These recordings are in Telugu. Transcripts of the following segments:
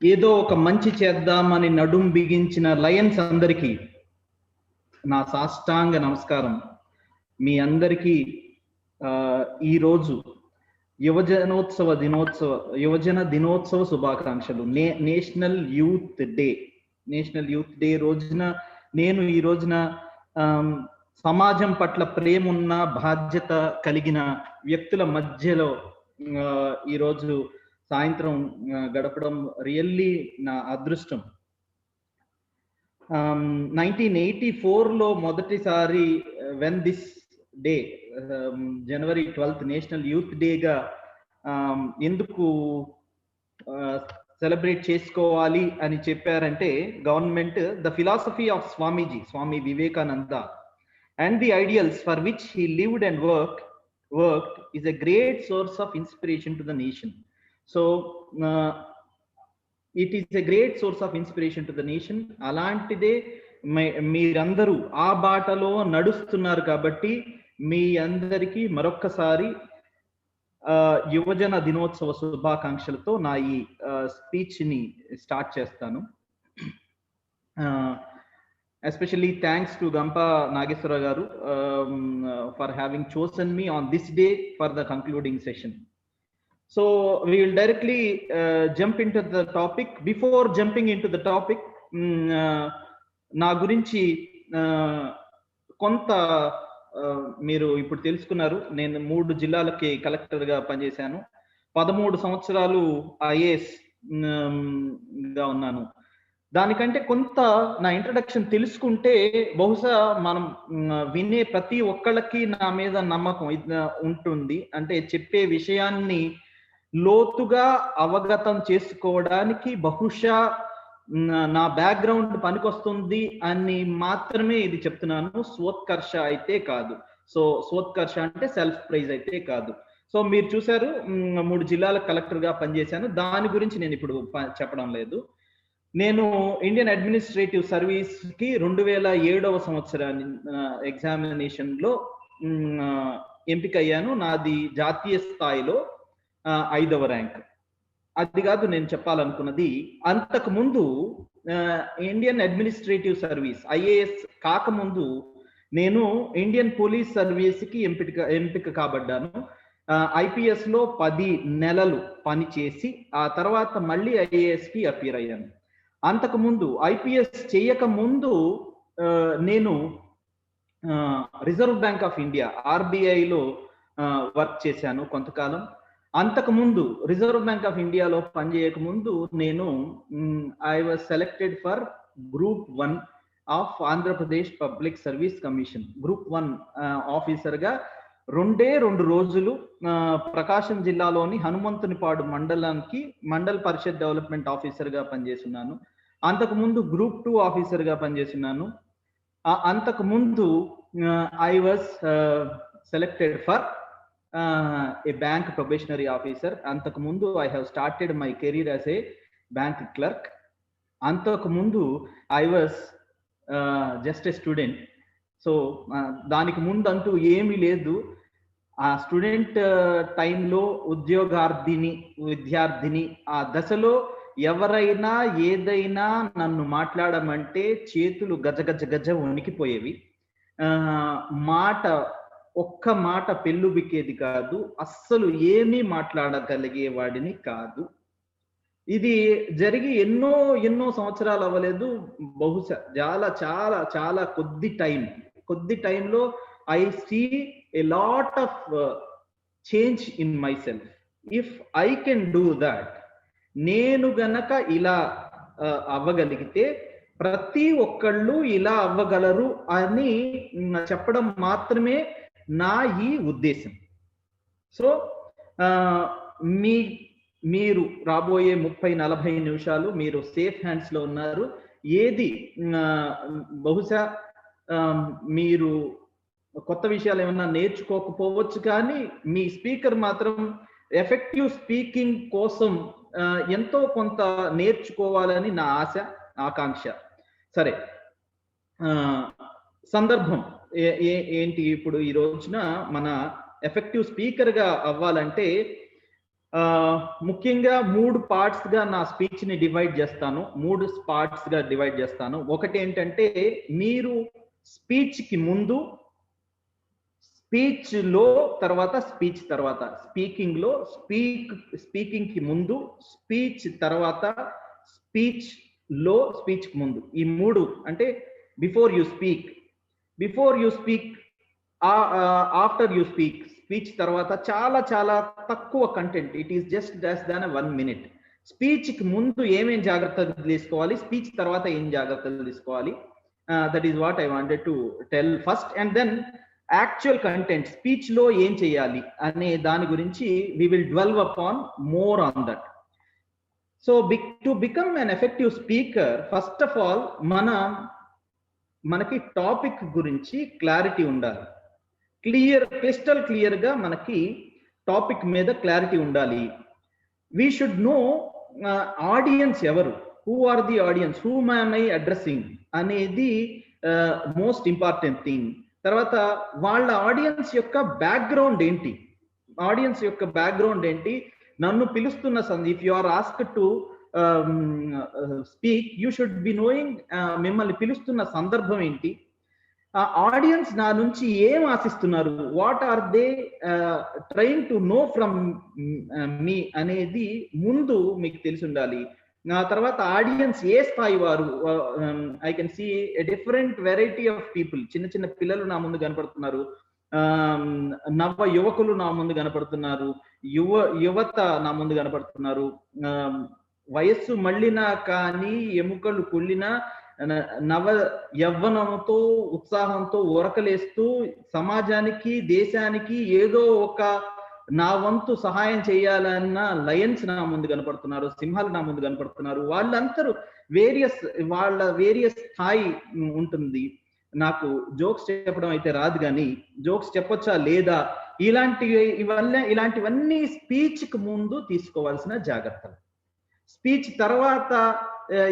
ఏదో ఒక మంచి చేద్దామని నడుం బిగించిన లయన్స్ అందరికీ నా సాష్టాంగ నమస్కారం. మీ అందరికీ ఈరోజు యువజన దినోత్సవ శుభాకాంక్షలు. నేషనల్ యూత్ డే రోజున నేను ఈ రోజున సమాజం పట్ల ప్రేమ ఉన్న బాధ్యత కలిగిన వ్యక్తుల మధ్యలో ఈరోజు సాయంత్రం గడపడం రియల్లీ నా అదృష్టం. 1984లో మొదటిసారి when this day January 12th national youth డేగా ఎందుకు సెలబ్రేట్ చేసుకోవాలి అని చెప్పారంటే government the philosophy of Swami Vivekananda and the ideals for which he lived and worked is a great source of inspiration to the nation. So it is a great source of inspiration to the nation. అలాంటిదే మీరందరూ ఆ బాటలో నడుస్తున్నారు కాబట్టి మీ అందరికీ మరొక్కసారి యువజన దినోత్సవ శుభాకాంక్షలతో నా ఈ స్పీచ్ ని స్టార్ట్ చేస్తాను. Especially thanks to Gampa Nageshwara garu for having chosen me on this day for the concluding session. So we will directly jump into the topic. Before jumping into the topic, నా గురించి కొంత మీరు ఇప్పుడు తెలుసుకున్నారు. నేను 3 జిల్లాలకి కలెక్టర్గా పనిచేశాను. 13 సంవత్సరాలు ఐఏఎస్ గా ఉన్నాను. దానికంటే కొంత నా ఇంట్రడక్షన్ తెలుసుకుంటే బహుశా మనం వినే ప్రతి ఒక్కళ్ళకి నా మీద నమ్మకం ఉంటుంది. అంటే చెప్పే విషయాన్ని లోతుగా అవగతం చేసుకోవడానికి బహుశా నా బ్యాక్గ్రౌండ్ పనికొస్తుంది అని మాత్రమే ఇది చెప్తున్నాను. స్వోత్కర్ష అయితే కాదు. స్వోత్కర్ష అంటే సెల్ఫ్ ప్రైజ్ అయితే కాదు. సో మీరు చూసారు, 3 జిల్లాల కలెక్టర్గా పనిచేశాను. దాని గురించి నేను ఇప్పుడు చెప్పడం లేదు. నేను ఇండియన్ అడ్మినిస్ట్రేటివ్ సర్వీస్ కి 2007వ సంవత్సరాన్ని ఎగ్జామినేషన్ లో ఎంపికయ్యాను. నాది జాతీయ స్థాయిలో 5వ ర్యాంక్. అది కాదు నేను చెప్పాలనుకున్నది. అంతకు ముందు ఇండియన్ అడ్మినిస్ట్రేటివ్ సర్వీస్ ఐఏఎస్ కాకముందు నేను ఇండియన్ పోలీస్ సర్వీస్ కి ఎంపిక కాబడ్డాను. ఐపీఎస్ లో 10 నెలలు పనిచేసి ఆ తర్వాత మళ్ళీ ఐఏఎస్ కి అపీర్ అయ్యాను. అంతకు ముందు ఐపీఎస్ చేయక ముందు నేను రిజర్వ్ బ్యాంక్ ఆఫ్ ఇండియా ఆర్బిఐలో వర్క్ చేశాను కొంతకాలం. అంతకు ముందు రిజర్వ్ బ్యాంక్ ఆఫ్ ఇండియాలో పనిచేయక ముందు నేను I was selected for group 1 of Andhra Pradesh public service commission. Group 1 ఆఫీసర్గా 2 రోజులు ప్రకాశం జిల్లాలోని హనుమంతునిపాడు మండలానికి మండల్ పరిషత్ డెవలప్మెంట్ ఆఫీసర్గా పనిచేస్తున్నాను. అంతకు ముందు గ్రూప్ 2 ఆఫీసర్గా పనిచేస్తున్నాను. అంతకు ముందు I was selected for a bank probationary officer. అంతకు ముందు I have started my career as a bank clerk. అంతకు ముందు I was just a student. So దానికి ముందు అంటూ ఏమీ లేదు. ఆ స్టూడెంట్ టైంలో విద్యార్థిని ఆ దశలో ఎవరైనా ఏదైనా నన్ను మాట్లాడమంటే చేతులు గజ వణికిపోయేవి. ఒక్క మాట పెళ్ళుబిక్కేది కాదు. అస్సలు ఏమీ మాట్లాడగలిగేవాడిని కాదు. ఇది జరిగి ఎన్నో సంవత్సరాలు అవ్వలేదు. బహుశా చాలా కొద్ది టైంలో I see a lot of change in myself. If I can do that, నేను గనక ఇలా అవ్వగలిగితే ప్రతి ఒక్కళ్ళు ఇలా అవ్వగలరు అని చెప్పడం మాత్రమే నా ఈ ఉద్దేశం. సో మీరు రాబోయే 30-40 నిమిషాలు మీరు సేఫ్ హ్యాండ్స్ లో ఉన్నారు. ఏది బహుశా మీరు కొత్త విషయాలు ఏమన్నా నేర్చుకోకపోవచ్చు, కానీ మీ స్పీకర్ మాత్రం ఎఫెక్టివ్ స్పీకింగ్ కోసం ఎంతో కొంత నేర్చుకోవాలని నా ఆకాంక్ష. సరే, సందర్భం ఏంటి ఇప్పుడు ఈ రోజున మన ఎఫెక్టివ్ స్పీకర్ గా అవ్వాలంటే ముఖ్యంగా 3 పార్ట్స్ గా నా స్పీచ్ ని డివైడ్ చేస్తాను. 3 పార్ట్స్ గా డివైడ్ చేస్తాను. ఒకటి ఏంటంటే, మీరు స్పీచ్ కి ముందు, స్పీచ్ లో, తర్వాత స్పీచ్ తర్వాత. స్పీకింగ్ లో, స్పీకింగ్ కి ముందు, స్పీచ్ తర్వాత, స్పీచ్ లో, స్పీచ్ కి ముందు. ఈ 3 అంటే before you speak, after you speak, speech తర్వాత చాలా చాలా తక్కువ content. It is just less than 1 minute. Speech కి ముందు ఏమేం జాగ్రత్తలు తీసుకోవాలి, స్పీచ్ తర్వాత ఏం జాగ్రత్తలు తీసుకోవాలి, that is what I wanted to tell first. And then actual content, speech లో ఏం చేయాలి అనే దాని గురించి we will dwell upon more on that. So to become an effective speaker, first of all మనకి టాపిక్ గురించి క్లారిటీ ఉండాలి. క్రిస్టల్ క్లియర్ గా మనకి టాపిక్ మీద క్లారిటీ ఉండాలి. వీ షుడ్ నో ఆడియన్స్ ఎవరు, who are the audience, whom am I addressing అనేది మోస్ట్ ఇంపార్టెంట్ థింగ్. తర్వాత వాళ్ళ ఆడియన్స్ యొక్క బ్యాక్గ్రౌండ్ ఏంటి, నన్ను పిలుస్తున్న if you are asked to speak, you should be knowing మిమ్మల్ని పిలుస్తున్న సందర్భం ఏంటి, ఆ ఆడియన్స్ నా నుంచి ఏం ఆశిస్తున్నారు, what are they trying to know from me అనేది ముందు మీకు తెలిసి ఉండాలి. ఆ తర్వాత ఆడియన్స్ ఏ స్థాయి వారు, I can see a different variety of people. చిన్న చిన్న పిల్లలు నా ముందు కనపడుతున్నారు, నవ యువకులు నా ముందు కనపడుతున్నారు, యువత నా ముందు కనపడుతున్నారు, వయస్సు మళ్ళినా కానీ ఎముకలు కుళ్ళినా నవ యవ్వనంతో ఉత్సాహంతో ఉరకలేస్తూ సమాజానికి దేశానికి ఏదో ఒక నా వంతు సహాయం చేయాలన్న లయన్స్ నా ముందు కనపడుతున్నారు, సింహాలు నా ముందు కనపడుతున్నారు. వాళ్ళందరూ వాళ్ళ వేరియస్ స్థాయి ఉంటుంది. నాకు జోక్స్ చెప్పడం అయితే రాదు, కానీ జోక్స్ చెప్పొచ్చా లేదా, ఇలాంటివన్నీ స్పీచ్ కు ముందు తీసుకోవాల్సిన జాగ్రత్తలు. స్పీచ్ తర్వాత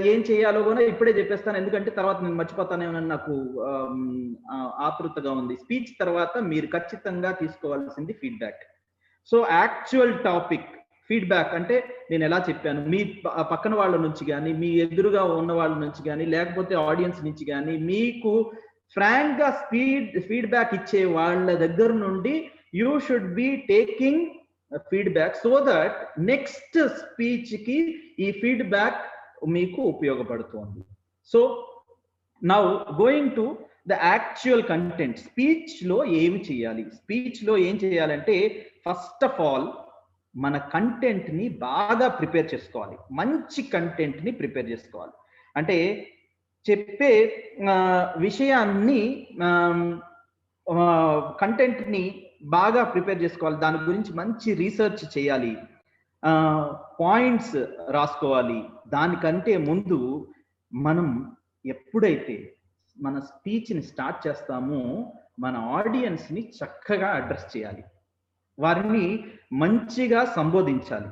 ఏం చేయాలో కూడా ఇప్పుడే చెప్పేస్తాను, ఎందుకంటే తర్వాత నేను మర్చిపోతానేమో నాకు ఆతృతగా ఉంది. స్పీచ్ తర్వాత మీరు ఖచ్చితంగా తీసుకోవాల్సింది feedback. So actual topic feedback అంటే నేను ఎలా చెప్పాను, మీ పక్కన వాళ్ళ నుంచి కానీ, మీ ఎదురుగా ఉన్న వాళ్ళ నుంచి కానీ, లేకపోతే ఆడియన్స్ నుంచి కానీ, మీకు ఫ్రాంక్ గా ఫీడ్బ్యాక్ ఇచ్చే వాళ్ళ దగ్గర నుండి you should be taking feedback, so that next speech కి ఈ ఫీడ్బ్యాక్ మీకు ఉపయోగపడుతుంది. So now going to the actual content, speech లో ఏం చేయాలంటే ఫస్ట్ ఆఫ్ ఆల్ మన కంటెంట్ ని బాగా ప్రిపేర్ చేసుకోవాలి. మంచి కంటెంట్ ని ప్రిపేర్ చేసుకోవాలి అంటే చెప్పే విషయాన్ని, కంటెంట్ ని బాగా ప్రిపేర్ చేసుకోవాలి. దాని గురించి మంచి రీసెర్చ్ చేయాలి, పాయింట్స్ రాసుకోవాలి. దానికంటే ముందు మనం ఎప్పుడైతే మన స్పీచ్ ని స్టార్ట్ చేస్తామో మన ఆడియన్స్ ని చక్కగా అడ్రస్ చేయాలి, వారిని మంచిగా సంబోధించాలి.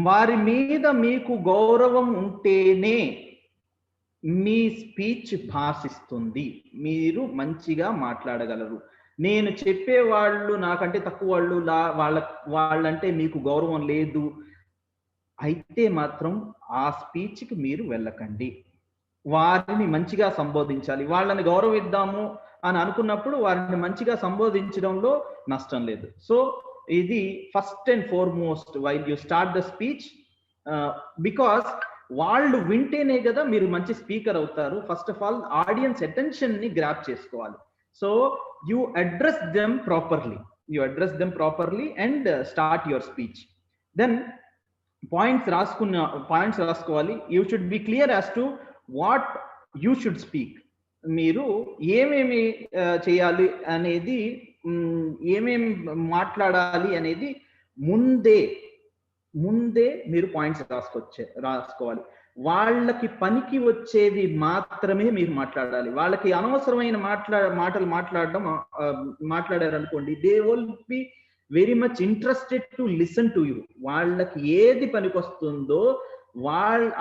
వారి మీద మీకు గౌరవం ఉంటేనే మీ స్పీచ్ భాషిస్తుంది, మీరు మంచిగా మాట్లాడగలరు. నేను చెప్పేవాళ్ళు నాకంటే తక్కువ వాళ్ళు, వాళ్ళంటే మీకు గౌరవం లేదు అయితే మాత్రం ఆ స్పీచ్కి మీరు వెళ్ళకండి. వారిని మంచిగా సంబోధించాలి. వాళ్ళని గౌరవిద్దాము అని అనుకున్నప్పుడు వారిని మంచిగా సంబోధించడంలో నష్టం లేదు. సో ఇది first and foremost while you start the speech, because వాళ్ళు వింటేనే కదా మీరు మంచి స్పీకర్ అవుతారు. First of all audience attention ని గ్రాప్ చేసుకోవాలి. So you address them properly and start your speech. Then points రాసుకోవాలి. You should be clear as to what you should speak. మీరు ఏమేమి చేయాలి అనేది, ఏమేమి మాట్లాడాలి అనేది ముందే మీరు పాయింట్స్ రాసుకోవాలి. వాళ్ళకి పనికి వచ్చేవి మాత్రమే మీరు మాట్లాడాలి. వాళ్ళకి అనవసరమైన మాటలు మాట్లాడారు అనుకోండి, they will be very much interested to listen to you. వాళ్ళకి ఏది పనికొస్తుందో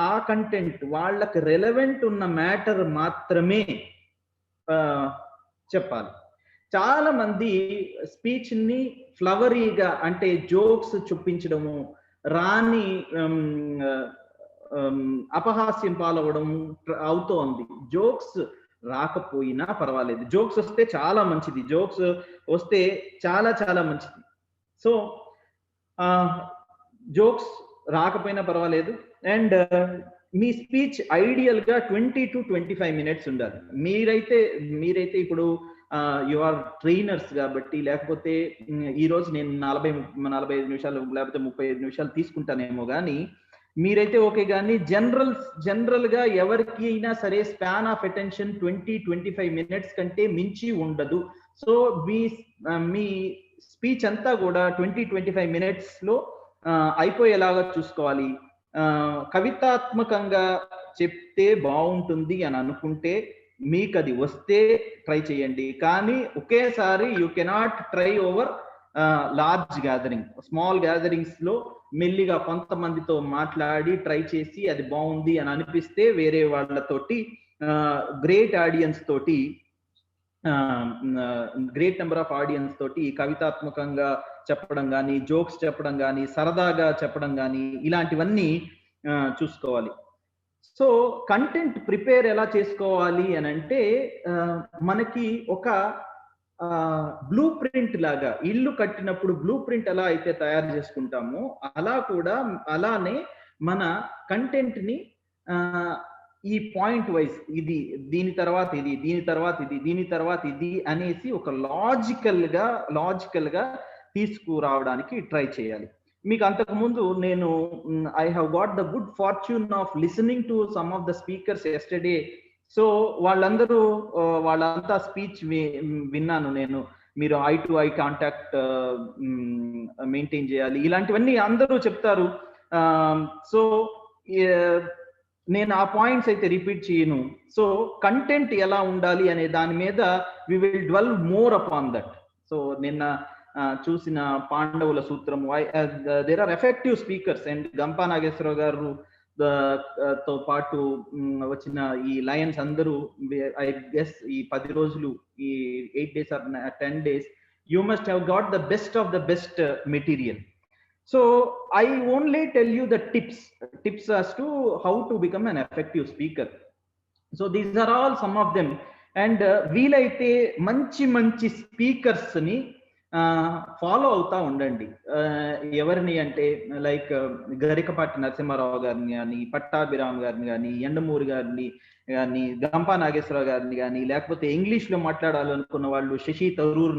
ఆ కంటెంట్, వాళ్ళకి రెలవెంట్ ఉన్న మ్యాటర్ మాత్రమే చెప్పాలి. చాలా మంది స్పీచ్ ని ఫ్లవరీగా అంటే జోక్స్ చూపించడము, రాని అపహాస్యం పాలవడం అవుతోంది. జోక్స్ రాకపోయినా పర్వాలేదు, జోక్స్ వస్తే చాలా మంచిది, జోక్స్ వస్తే చాలా చాలా మంచిది. సో జోక్స్ రాకపోయినా పర్వాలేదు. అండ్ మీ స్పీచ్ ఐడియల్ గా 20 to 25 minutes ఉండాలి. మీరైతే ఇప్పుడు యు ఆర్ ట్రైనర్స్ కాబట్టి, లేకపోతే ఈ రోజు నేను 45 నిమిషాలు లేకపోతే 35 నిమిషాలు తీసుకుంటానేమో కానీ, మీరైతే ఓకే. కానీ జనరల్ గా ఎవరికి అయినా సరే స్పాన్ ఆఫ్ అటెన్షన్ 20-25 minutes కంటే మించి ఉండదు. సో మీ స్పీచ్ అంతా కూడా 20-25 minutes లో అయిపోయేలాగా చూసుకోవాలి. కవితాత్మకంగా చెప్తే బాగుంటుంది అని అనుకుంటే మీకు అది వస్తే ట్రై చేయండి. కానీ ఒకేసారి you cannot try over large gathering. Small gatherings లో మెల్లిగా కొంతమందితో మాట్లాడి ట్రై చేసి అది బాగుంది అని అనిపిస్తే వేరే వాళ్ళతోటి గ్రేట్ ఆడియన్స్ తోటి గ్రేట్ నెంబర్ ఆఫ్ ఆడియన్స్ తోటి కవితాత్మకంగా చెప్పడం కానీ, జోక్స్ చెప్పడం కానీ, సరదాగా చెప్పడం కానీ, ఇలాంటివన్నీ చూసుకోవాలి. సో కంటెంట్ ప్రిపేర్ ఎలా చేసుకోవాలి అని అంటే, మనకి ఒక బ్లూ ప్రింట్ లాగా, ఇల్లు కట్టినప్పుడు బ్లూ ప్రింట్ ఎలా అయితే తయారు చేసుకుంటామో అలానే మన కంటెంట్ ని ఈ పాయింట్ వైజ్, ఇది దీని తర్వాత ఇది, దీని తర్వాత ఇది, దీని తర్వాత ఇది అనేసి ఒక లాజికల్ గా తీసుకురావడానికి ట్రై చేయాలి. మీకు అంతకుముందు నేను I have got the good fortune of listening to some of the speakers yesterday. So వాళ్ళంతా స్పీచ్ విన్నాను నేను. మీరు I to eye contact maintain చేయాలి, ఇలాంటివన్నీ అందరూ చెప్తారు. సో నేను ఆ పాయింట్స్ అయితే రిపీట్ చేయను. సో కంటెంట్ ఎలా ఉండాలి అనే దాని మీద we will dwell more upon that. So నిన్న చూసిన పాండవుల సూత్రము, there are effective speakers. And Gampa Nageswararao గారు తో పాటు వచ్చిన ఈ లయన్స్ అందరూ, ఐ గెస్ ఈ 10 రోజులు, ఈ 8 days or 10 days, you must have got the best of the best material. So I only tell you the tips as to how to become an effective speaker. So these are all some of them. And వీలైతే మంచి స్పీకర్స్ ని ఫాలో అవుతా ఉండండి. ఎవరిని అంటే లైక్ గరికపాటి నరసింహారావు గారిని కానీ, పట్టాభిరామ్ గారిని కానీ, ఎండమూరి గారిని కానీ, గంపా నాగేశ్వరరావు గారిని కానీ, లేకపోతే ఇంగ్లీష్ లో మాట్లాడాలనుకున్న వాళ్ళు శశి తరూర్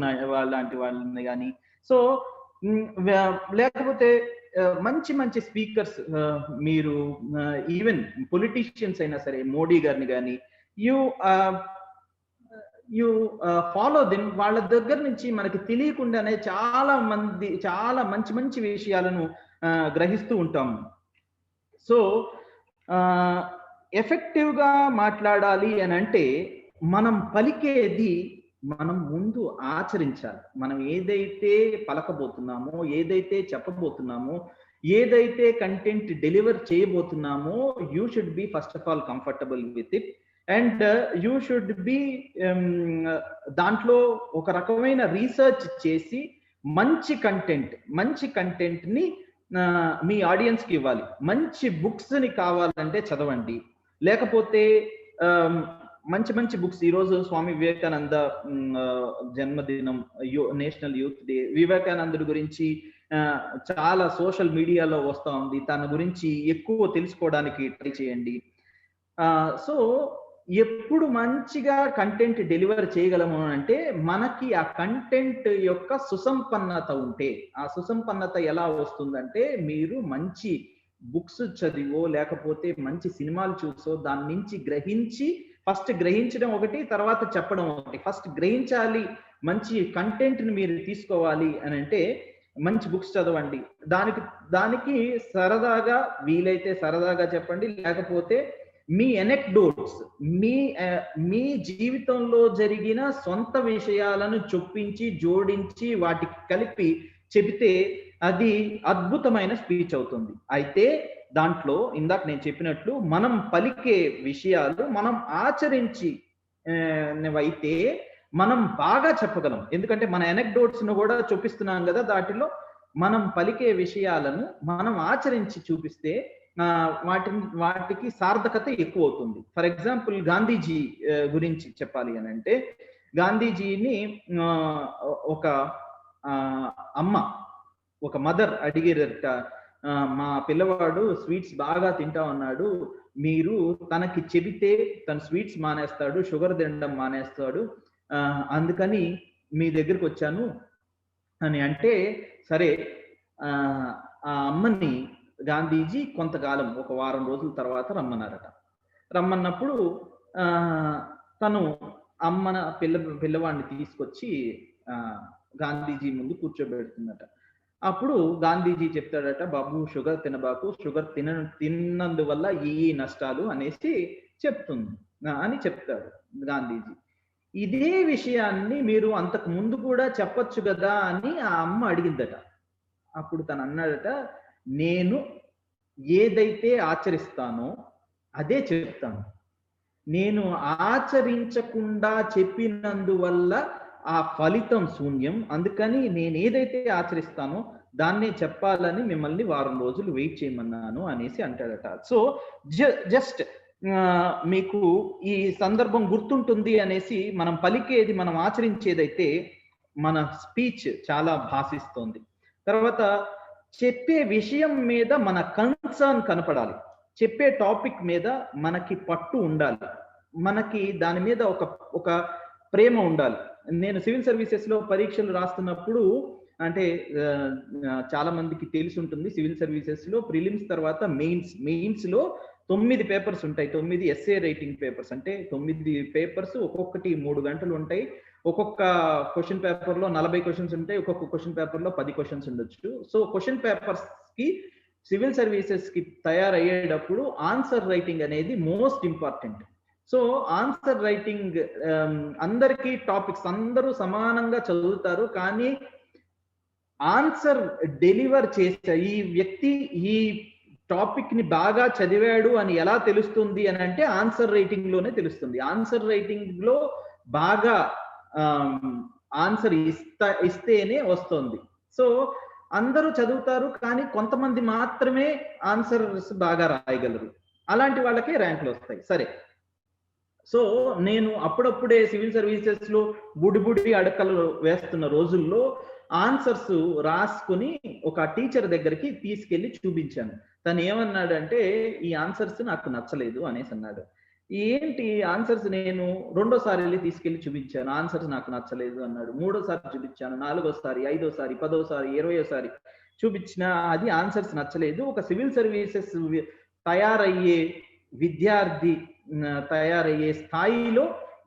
లాంటి వాళ్ళని కానీ, సో లేకపోతే మంచి స్పీకర్స్, మీరు ఈవెన్ పొలిటీషియన్స్ అయినా సరే, మోడీ గారిని కానీ, యు ఫాలో దెమ్. వాళ్ళ దగ్గర నుంచి మనకి తెలియకుండానే చాలా మంచి విషయాలను గ్రహిస్తూ ఉంటాము. సో ఎఫెక్టివ్ గా మాట్లాడాలి అని అంటే మనం పలికేది మనం ముందు ఆచరించాలి. మనం ఏదైతే పలకబోతున్నామో, ఏదైతే చెప్పబోతున్నామో, ఏదైతే కంటెంట్ డెలివర్ చేయబోతున్నామో, you should be first of all comfortable with it. And you should be దాంట్లో ఒక రకమైన రీసెర్చ్ చేసి మంచి కంటెంట్ ని మీ ఆడియన్స్ కి ఇవ్వాలి. మంచి బుక్స్ ని కావాలంటే చదవండి, లేకపోతే మంచి బుక్స్. ఈరోజు స్వామి వివేకానంద జన్మదినం, నేషనల్ యూత్ డే. వివేకానందుడి గురించి చాలా సోషల్ మీడియాలో వస్తూ ఉంది. తన గురించి ఎక్కువ తెలుసుకోవడానికి ట్రై చేయండి. సో ఎప్పుడు మంచిగా కంటెంట్ డెలివర్ చేయగలము అంటే మనకి ఆ కంటెంట్ యొక్క సుసంపన్నత ఉంటే. ఆ సుసంపన్నత ఎలా వస్తుందంటే, మీరు మంచి బుక్స్ చదివో లేకపోతే మంచి సినిమాలు చూసో దాని నుంచి గ్రహించి, ఫస్ట్ గ్రహించడం ఒకటి, తర్వాత చెప్పడం ఒకటి. ఫస్ట్ గ్రహించాలి, మంచి కంటెంట్ ని మీరు తీసుకోవాలి అని అంటే మంచి బుక్స్ చదవండి. దానికి సరదాగా వీలైతే సరదాగా చెప్పండి, లేకపోతే మీ ఎనెక్డోట్స్, మీ జీవితంలో జరిగిన సొంత విషయాలను చొప్పించి జోడించి వాటికి కలిపి చెబితే అది అద్భుతమైన స్పీచ్ అవుతుంది. అయితే దాంట్లో ఇందాక నేను చెప్పినట్లు మనం పలికే విషయాలు మనం ఆచరించి అయితే మనం బాగా చెప్పగలం. ఎందుకంటే మన ఎనెక్డోట్స్ ను కూడా చూపిస్తున్నాం కదా, దాటిలో మనం పలికే విషయాలను మనం ఆచరించి చూపిస్తే వాటికి సార్థకత ఎక్కువ అవుతుంది. ఫర్ ఎగ్జాంపుల్ గాంధీజీ గురించి చెప్పాలి అని అంటే, గాంధీజీని ఒక అమ్మ, ఒక మదర్ అడిగారట, మా పిల్లవాడు స్వీట్స్ బాగా తింటా ఉన్నాడు, మీరు తనకి చెబితే తను స్వీట్స్ మానేస్తాడు, షుగర్ తినడం మానేస్తాడు, అందుకని మీ దగ్గరికి వచ్చాను అని అంటే, సరే ఆ అమ్మని గాంధీజీ కొంతకాలం ఒక వారం రోజుల తర్వాత రమ్మన్నారట. రమ్మన్నప్పుడు తను అమ్మన పిల్లవాడిని తీసుకొచ్చి గాంధీజీ ముందు కూర్చోబెడుతుందట. అప్పుడు గాంధీజీ చెప్తాడట, బాబు షుగర్ తినబాకు, షుగర్ తిన్నందువల్ల ఈ నష్టాలు అనేసి అని చెప్తాడు గాంధీజీ. ఇదే విషయాన్ని మీరు అంతకు ముందు కూడా చెప్పొచ్చు కదా అని ఆ అమ్మ అడిగిందట. అప్పుడు తను అన్నాడట, నేను ఏదైతే ఆచరిస్తానో అదే చెప్తాను, నేను ఆచరించకుండా చెప్పినందువల్ల ఆ ఫలితం శూన్యం, అందుకని నేను ఏదైతే ఆచరిస్తానో దాన్నే చెప్పాలని మిమ్మల్ని వారం రోజులు వెయిట్ చేయమన్నాను అనేసి అంటాడట. సో జస్ట్ మీకు ఈ సందర్భం గుర్తుంటుంది అనేసి, మనం పలికేది మనం ఆచరించేదైతే మన స్పీచ్ చాలా భాషిస్తోంది. తర్వాత చెప్పే విషయం మీద మన కన్సర్న్ కనపడాలి, చెప్పే టాపిక్ మీద మనకి పట్టు ఉండాలి, మనకి దాని మీద ఒక ప్రేమ ఉండాలి. నేను సివిల్ సర్వీసెస్ లో పరీక్షలు రాస్తున్నప్పుడు, అంటే చాలా మందికి తెలిసి ఉంటుంది, సివిల్ సర్వీసెస్ లో ప్రిలిమ్స్ తర్వాత మెయిన్స్ లో 9 పేపర్స్ ఉంటాయి, 9 ఎస్ఏ రైటింగ్ పేపర్స్. అంటే 9 పేపర్స్, ఒక్కొక్కటి 3 గంటలు ఉంటాయి. ఒక్కొక్క క్వశ్చన్ పేపర్ లో 40 క్వశ్చన్స్ ఉంటాయి, ఒక్కొక్క క్వశ్చన్ పేపర్ లో 10 క్వశ్చన్స్ ఉండొచ్చు. సో క్వశ్చన్ పేపర్స్ కి, సివిల్ సర్వీసెస్ కి తయారయ్యేటప్పుడు ఆన్సర్ రైటింగ్ అనేది most important. So answer writing అందరికీ టాపిక్స్ అందరూ సమానంగా చదువుతారు, కానీ ఆన్సర్ డెలివర్ చేసే ఈ వ్యక్తి ఈ టాపిక్ ని బాగా చదివాడు అని ఎలా తెలుస్తుంది అని అంటే, ఆన్సర్ రైటింగ్ లోనే తెలుస్తుంది. ఆన్సర్ రైటింగ్ లో బాగా ఆన్సర్ ఇస్తేనే వస్తుంది. సో అందరూ చదువుతారు, కానీ కొంతమంది మాత్రమే ఆన్సర్స్ బాగా రాయగలరు, అలాంటి వాళ్ళకే ర్యాంకులు వస్తాయి. సరే, సో నేను అప్పుడప్పుడే సివిల్ సర్వీసెస్ లో బుడి అడకలు వేస్తున్న రోజుల్లో ఆన్సర్స్ రాసుకుని ఒక టీచర్ దగ్గరికి తీసుకెళ్లి చూపించాను. తను ఏమన్నాడంటే, ఈ ఆన్సర్స్ నాకు నచ్చలేదు అనేసి అన్నాడు. ఏంటి ఆన్సర్స్? నేను రెండోసారి వెళ్ళి తీసుకెళ్లి చూపించాను, ఆన్సర్స్ నాకు నచ్చలేదు అన్నాడు. మూడోసారి చూపించాను, 4వసారి, 5వసారి, 10వసారి, 20వసారి చూపించిన అది ఆన్సర్స్ నచ్చలేదు. ఒక సివిల్ సర్వీసెస్ తయారయ్యే విద్యార్థి తయారయ్యే స్థాయిలో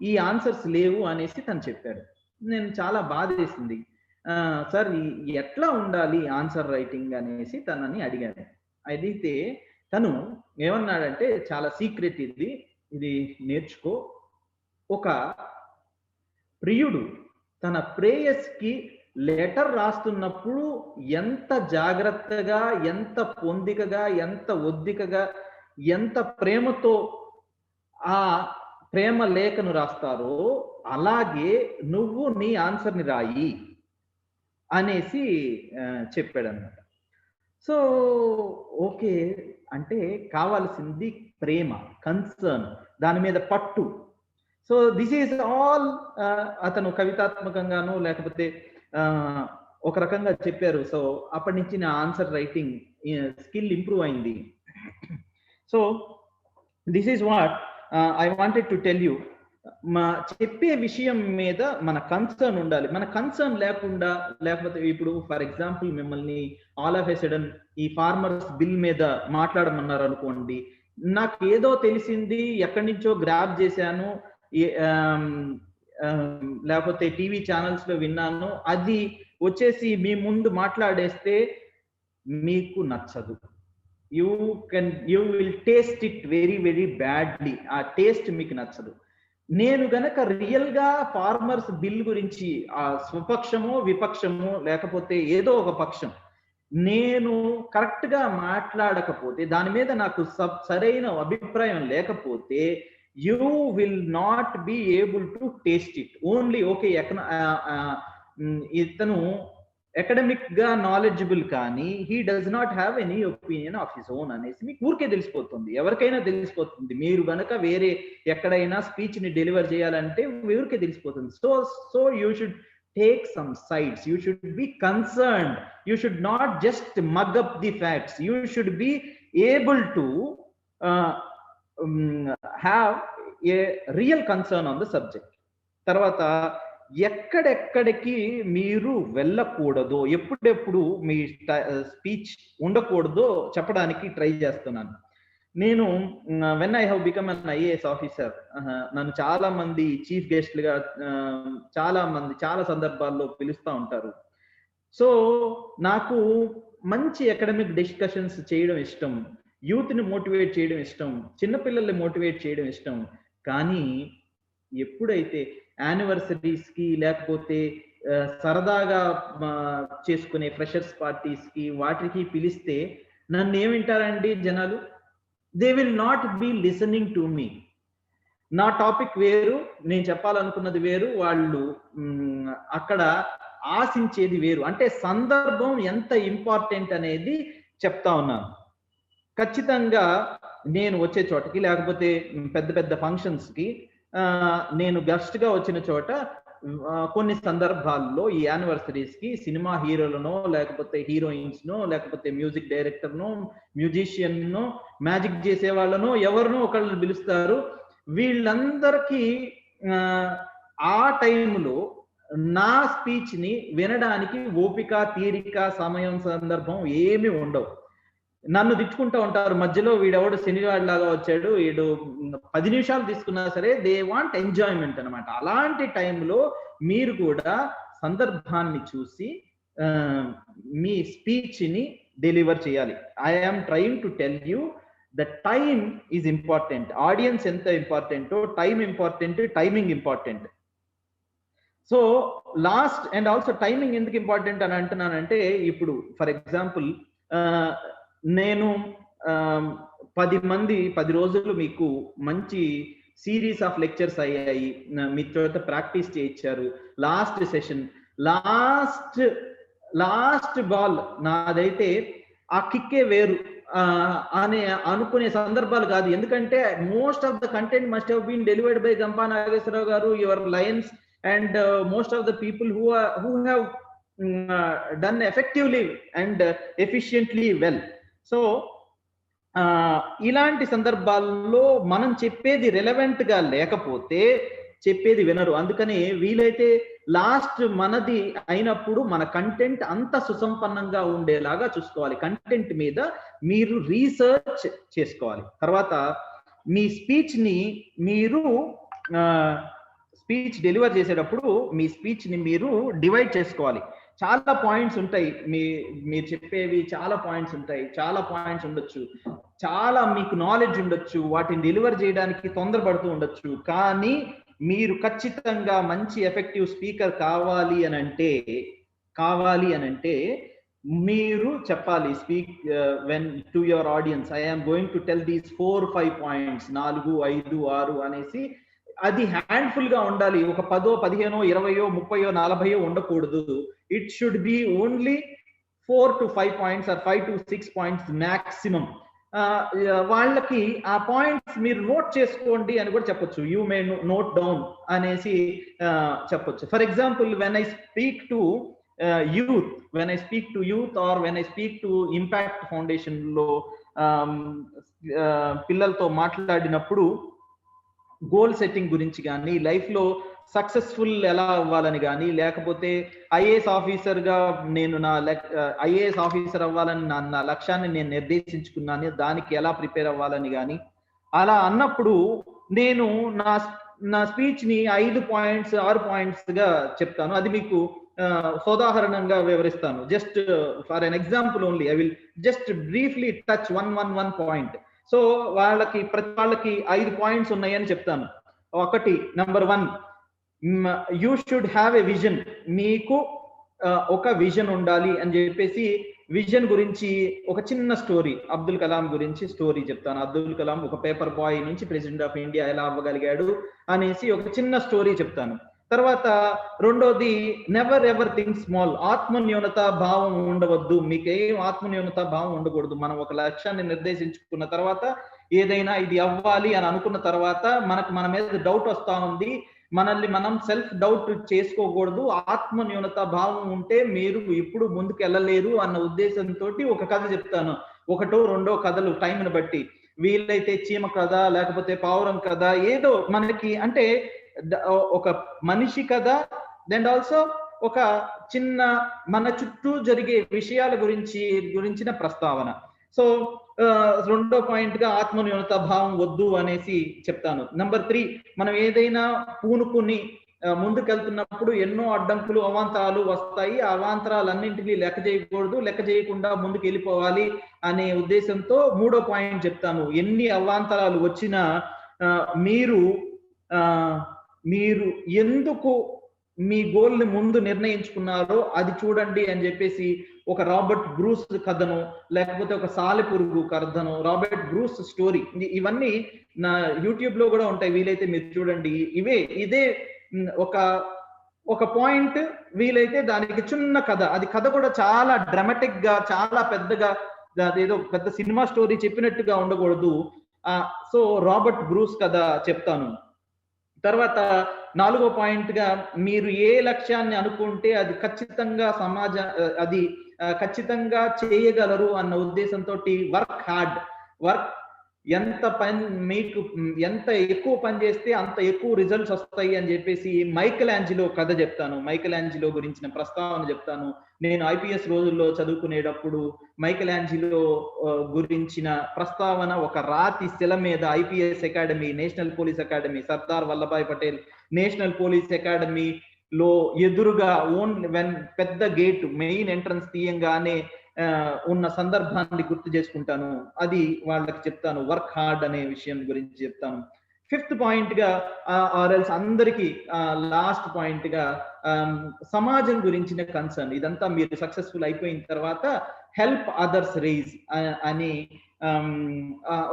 ఈ ఆన్సర్స్ లేవు అనేసి తను చెప్పాడు. నేను చాలా బాధేసింది. సార్ ఎట్లా ఉండాలి ఆన్సర్ రైటింగ్ అనేసి తనని అడిగాను. అడిగితే తను ఏమన్నాడంటే, చాలా సీక్రెట్ ఇది నేర్చుకో. ఒక ప్రియుడు తన ప్రేయస్కి లెటర్ రాస్తున్నప్పుడు ఎంత జాగ్రత్తగా, ఎంత పొందికగా, ఎంత ఒద్దికగా, ఎంత ప్రేమతో ఆ ప్రేమ లేఖను రాస్తారో, అలాగే నువ్వు నీ ఆన్సర్ని రాయి అనేసి చెప్పాడన్నమాట. సో ఓకే, అంటే కావాల్సింది ప్రేమ, కన్సర్న్, దాని మీద పట్టు. సో దిస్ ఈజ్ ఆల్ అతను కవితాత్మకంగాను లేకపోతే ఒక రకంగా చెప్పారు. సో అప్పటి నుంచి నా ఆన్సర్ రైటింగ్ స్కిల్ ఇంప్రూవ్ అయింది. So this is what I wanted to tell you. చెప్పే విషయం మీద మన కన్సర్న్ ఉండాలి. మన కన్సర్న్ లేకుండా, లేకపోతే ఇప్పుడు ఫర్ ఎగ్జాంపుల్ మిమ్మల్ని ఆల్ ఆఫ్ ఎ సడన్ ఈ ఫార్మర్స్ బిల్ మీద మాట్లాడమన్నారు అనుకోండి, నాకు ఏదో తెలిసింది, ఎక్కడి నుంచో గ్రాబ్ చేశాను, లేకపోతే టీవీ ఛానల్స్ లో విన్నాను, అది వచ్చేసి మీ ముందు మాట్లాడేస్తే మీకు నచ్చదు. You will taste it very very badly. ఆ టేస్ట్ మీకు నచ్చదు. నేను గనక రియల్ గా ఫార్మర్స్ బిల్ గురించి ఆ స్వపక్షమో విపక్షమో లేకపోతే ఏదో ఒక పక్షం నేను కరెక్ట్ గా మాట్లాడకపోతే, దాని మీద నాకు సరైన అభిప్రాయం లేకపోతే, you will not be able to taste it. Only okay, itanu academic గా నాలెడ్జబుల్ కానీ he does not have any opinion of his own అనేసి మీకు ఊరికే తెలిసిపోతుంది, ఎవరికైనా తెలిసిపోతుంది. మీరు గనక వేరే ఎక్కడైనా స్పీచ్ ని డెలివర్ చేయాలంటే ఊరికే తెలిసిపోతుంది. So you should take some sides, you should be concerned, you should not just mug up the facts, you should be able to have a real concern on the subject. తర్వాత ఎక్కడెక్కడికి మీరు వెళ్ళకూడదో, ఎప్పుడెప్పుడు మీ స్పీచ్ ఉండకూడదో చెప్పడానికి ట్రై చేస్తున్నాను. నేను when I have become an IAS officer, నన్ను చాలా మంది చీఫ్ గెస్ట్లుగా చాలా సందర్భాల్లో పిలుస్తూ ఉంటారు. సో నాకు మంచి అకాడమిక్ డిస్కషన్స్ చేయడం ఇష్టం, యూత్ని మోటివేట్ చేయడం ఇష్టం, చిన్నపిల్లల్ని మోటివేట్ చేయడం ఇష్టం. కానీ ఎప్పుడైతే యానివర్సరీస్కి లేకపోతే సరదాగా చేసుకునే ఫ్రెషర్స్ పార్టీస్కి వాటికి పిలిస్తే నన్ను ఏమింటారండి జనాలు? They will not be listening to me. నా టాపిక్ వేరు, నేను చెప్పాలనుకున్నది వేరు, వాళ్ళు అక్కడ ఆశించేది వేరు. అంటే సందర్భం ఎంత ఇంపార్టెంట్ అనేది చెప్తా ఉన్నాను. ఖచ్చితంగా నేను వచ్చే చోటకి లేకపోతే పెద్ద పెద్ద ఫంక్షన్స్కి నేను గెస్ట్గా వచ్చిన చోట కొన్ని సందర్భాల్లో ఈ యానివర్సరీస్కి సినిమా హీరోలనో లేకపోతే హీరోయిన్స్నో లేకపోతే మ్యూజిక్ డైరెక్టర్నో మ్యూజిషియన్నో మ్యాజిక్ చేసే వాళ్ళనో ఎవరినో ఒకళ్ళని పిలుస్తారు. వీళ్ళందరికీ ఆ టైంలో నా స్పీచ్ని వినడానికి ఓపిక, తీరిక, సమయం, సందర్భం ఏమీ ఉండవు. నన్ను తిట్టుకుంటూ ఉంటారు మధ్యలో, వీడెవడు శనివాడు లాగా వచ్చాడు, వీడు 10 నిమిషాలు తీసుకున్నా సరే దే వాంట్ ఎంజాయ్మెంట్ అనమాట. అలాంటి టైంలో మీరు కూడా సందర్భాన్ని చూసి మీ స్పీచ్ని డెలివర్ చేయాలి. I am trying to tell you the time is important. Audience ఎంత ఇంపార్టెంటో time important, timing important. So last and also timing ఎందుకు ఇంపార్టెంట్ అని అంటున్నానంటే, ఇప్పుడు ఫర్ ఎగ్జాంపుల్ నేను 10 రోజులు మీకు మంచి సిరీస్ ఆఫ్ లెక్చర్స్ అయ్యాయి, మీ చేత ప్రాక్టీస్ చేయించారు. లాస్ట్ సెషన్, లాస్ట్ బాల్ నాదైతే ఆ కిక్కే వేరు అనే అనుకునే సందర్భాలు కాదు. ఎందుకంటే most of the content must have been delivered by Gampa Nageswararao garu, your lions, and most of the people who have done effectively and efficiently well. So ఇలాంటి సందర్భాల్లో మనం చెప్పేది రెలవెంట్ గా లేకపోతే చెప్పేది వినరు. అందుకని వీలైతే లాస్ట్ మనది అయినప్పుడు మన కంటెంట్ అంత సుసంపన్నంగా ఉండేలాగా చూసుకోవాలి. కంటెంట్ మీద మీరు రీసెర్చ్ చేసుకోవాలి. తర్వాత మీ స్పీచ్ని మీరు స్పీచ్ డెలివర్ చేసేటప్పుడు మీ స్పీచ్ని మీరు డివైడ్ చేసుకోవాలి. చాలా పాయింట్స్ ఉంటాయి, మీరు చెప్పేవి చాలా పాయింట్స్ ఉంటాయి, చాలా పాయింట్స్ ఉండొచ్చు, చాలా మీకు నాలెడ్జ్ ఉండొచ్చు, వాటిని డెలివర్ చేయడానికి తొందరపడుతూ ఉండొచ్చు. కానీ మీరు ఖచ్చితంగా మంచి ఎఫెక్టివ్ స్పీకర్ కావాలి అని అంటే మీరు చెప్పాలి, speak when to your audience I am going to tell these 4-5 points, 4, 5, 6 అనేసి. అది హ్యాండ్ఫుల్ గా ఉండాలి. ఒక 10, 15, 20, 30, 40 ఉండకూడదు. It should be only 4 to 5 points or 5 to 6 points maximum. వాళ్ళకి ఆ పాయింట్స్ మీరు నోట్ చేసుకోండి అని కూడా చెప్పొచ్చు. యూ మే నోట్ డౌన్ అనేసి చెప్పొచ్చు. For example, when I speak to youth or when I speak to impact foundation లో పిల్లలతో మాట్లాడినప్పుడు గోల్ సెట్టింగ్ గురించి కానీ, లైఫ్ లో సక్సెస్ఫుల్ ఎలా అవ్వాలని కానీ, లేకపోతే ఐఏఎస్ ఆఫీసర్గా నేను ఐఏఎస్ ఆఫీసర్ అవ్వాలని నా లక్ష్యాన్ని నేను నిర్దేశించుకున్నాను, దానికి ఎలా ప్రిపేర్ అవ్వాలని కానీ, అలా అన్నప్పుడు నేను నా స్పీచ్ని 5 పాయింట్స్ 6 పాయింట్స్ గా చెప్తాను. అది మీకు సోదాహరణంగా వివరిస్తాను. Just for an example only I will just briefly touch one point. So ప్రతి వాళ్ళకి 5 పాయింట్స్ ఉన్నాయని చెప్తాను. ఒకటి, number 1, you should have a vision. మీకు ఒక విజన్ ఉండాలి అని చెప్పేసి విజన్ గురించి ఒక చిన్న స్టోరీ, అబ్దుల్ కలాం గురించి స్టోరీ చెప్తాను. అబ్దుల్ కలాం ఒక పేపర్ బాయ్ నుంచి ప్రెసిడెంట్ ఆఫ్ ఇండియా ఎలా అవ్వగలిగాడు అనేసి ఒక చిన్న స్టోరీ చెప్తాను. తర్వాత రెండోది నెవర్ ఎవర్ థింక్ స్మాల్, ఆత్మన్యూనత భావం ఉండవద్దు. మీకేం ఆత్మన్యూనత భావం ఉండకూడదు. మనం ఒక లక్ష్యాన్ని నిర్దేశించుకున్న తర్వాత ఏదైనా ఇది అవ్వాలి అని అనుకున్న తర్వాత మనకు మన మీద డౌట్ వస్తా ఉంది, మనల్ని మనం సెల్ఫ్ డౌట్ చేసుకోకూడదు. ఆత్మన్యూనత భావం ఉంటే మీరు ఇప్పుడు ముందుకు వెళ్ళలేరు అన్న ఉద్దేశంతో ఒక కథ చెప్తాను. ఒకటో రెండో కథలు టైంని బట్టి, వీలైతే చీమ కథ లేకపోతే పావురం కథ, ఏదో మనకి అంటే ఒక మనిషి కథ, దెన్ ఆల్సో ఒక చిన్న మన చుట్టూ జరిగే విషయాల గురించిన ప్రస్తావన. సో రెండో పాయింట్ గా ఆత్మన్యూనత భావం వద్దు అనేసి చెప్తాను. నంబర్ 3, మనం ఏదైనా పూనుకుని ముందుకెళ్తున్నప్పుడు ఎన్నో అడ్డంకులు అవాంతరాలు వస్తాయి. ఆ అవాంతరాలన్నింటినీ లెక్క చేయకూడదు, లెక్క చేయకుండా ముందుకు వెళ్ళిపోవాలి అనే ఉద్దేశంతో మూడో పాయింట్ చెప్తాను. ఎన్ని అవాంతరాలు వచ్చినా మీరు ఎందుకు మీ గోల్ ని ముందు నిర్ణయించుకున్నారో అది చూడండి అని చెప్పేసి ఒక రాబర్ట్ బ్రూస్ కథను, లేకపోతే ఒక సాలెపురుగు కథను, రాబర్ట్ బ్రూస్ స్టోరీ, ఇవన్నీ నా యూట్యూబ్ లో కూడా ఉంటాయి, వీలైతే మీరు చూడండి. ఇదే ఒక పాయింట్, వీలైతే దానికి చిన్న కథ, అది కథ కూడా చాలా డ్రామాటిక్ గా చాలా పెద్దగా, ఏదో పెద్ద సినిమా స్టోరీ చెప్పినట్టుగా ఉండకూడదు. సో రాబర్ట్ బ్రూస్ కథ చెప్తాను. తర్వాత 4వ పాయింట్ గా, మీరు ఏ లక్ష్యాన్ని అనుకుంటే అది ఖచ్చితంగా చేయగలరు అన్న ఉద్దేశంతో వర్క్ హార్డ్. మీకు ఎంత ఎక్కువ పని చేస్తే అంత ఎక్కువ రిజల్ట్స్ వస్తాయి అని చెప్పేసి మైకెల్ యాంజిలో కథ చెప్తాను. మైకెల్ యాంజిలో గురించిన ప్రస్తావన చెప్తాను. నేను ఐపీఎస్ రోజుల్లో చదువుకునేటప్పుడు మైకెల్ యాంజిలో గురించిన ప్రస్తావన ఒక రాతి శిల మీద IPS academy, national police academy, Sardar Vallabhbhai Patel national police academy లో ఎదురుగా పెద్ద గేట్ మెయిన్ ఎంట్రన్స్ తీయంగానే ఉన్న సందర్భాన్ని గుర్తు చేసుకుంటాను. అది వాళ్ళకి చెప్తాను. వర్క్ హార్డ్ అనే విషయం గురించి చెప్తాను. 5th పాయింట్ గా ఆర్ఎల్స్ అందరికి లాస్ట్ పాయింట్ గా సమాజం గురించిన కన్సర్న్. ఇదంతా మీరు సక్సెస్ఫుల్ అయిపోయిన తర్వాత హెల్ప్ అదర్స్ రైజ్ అని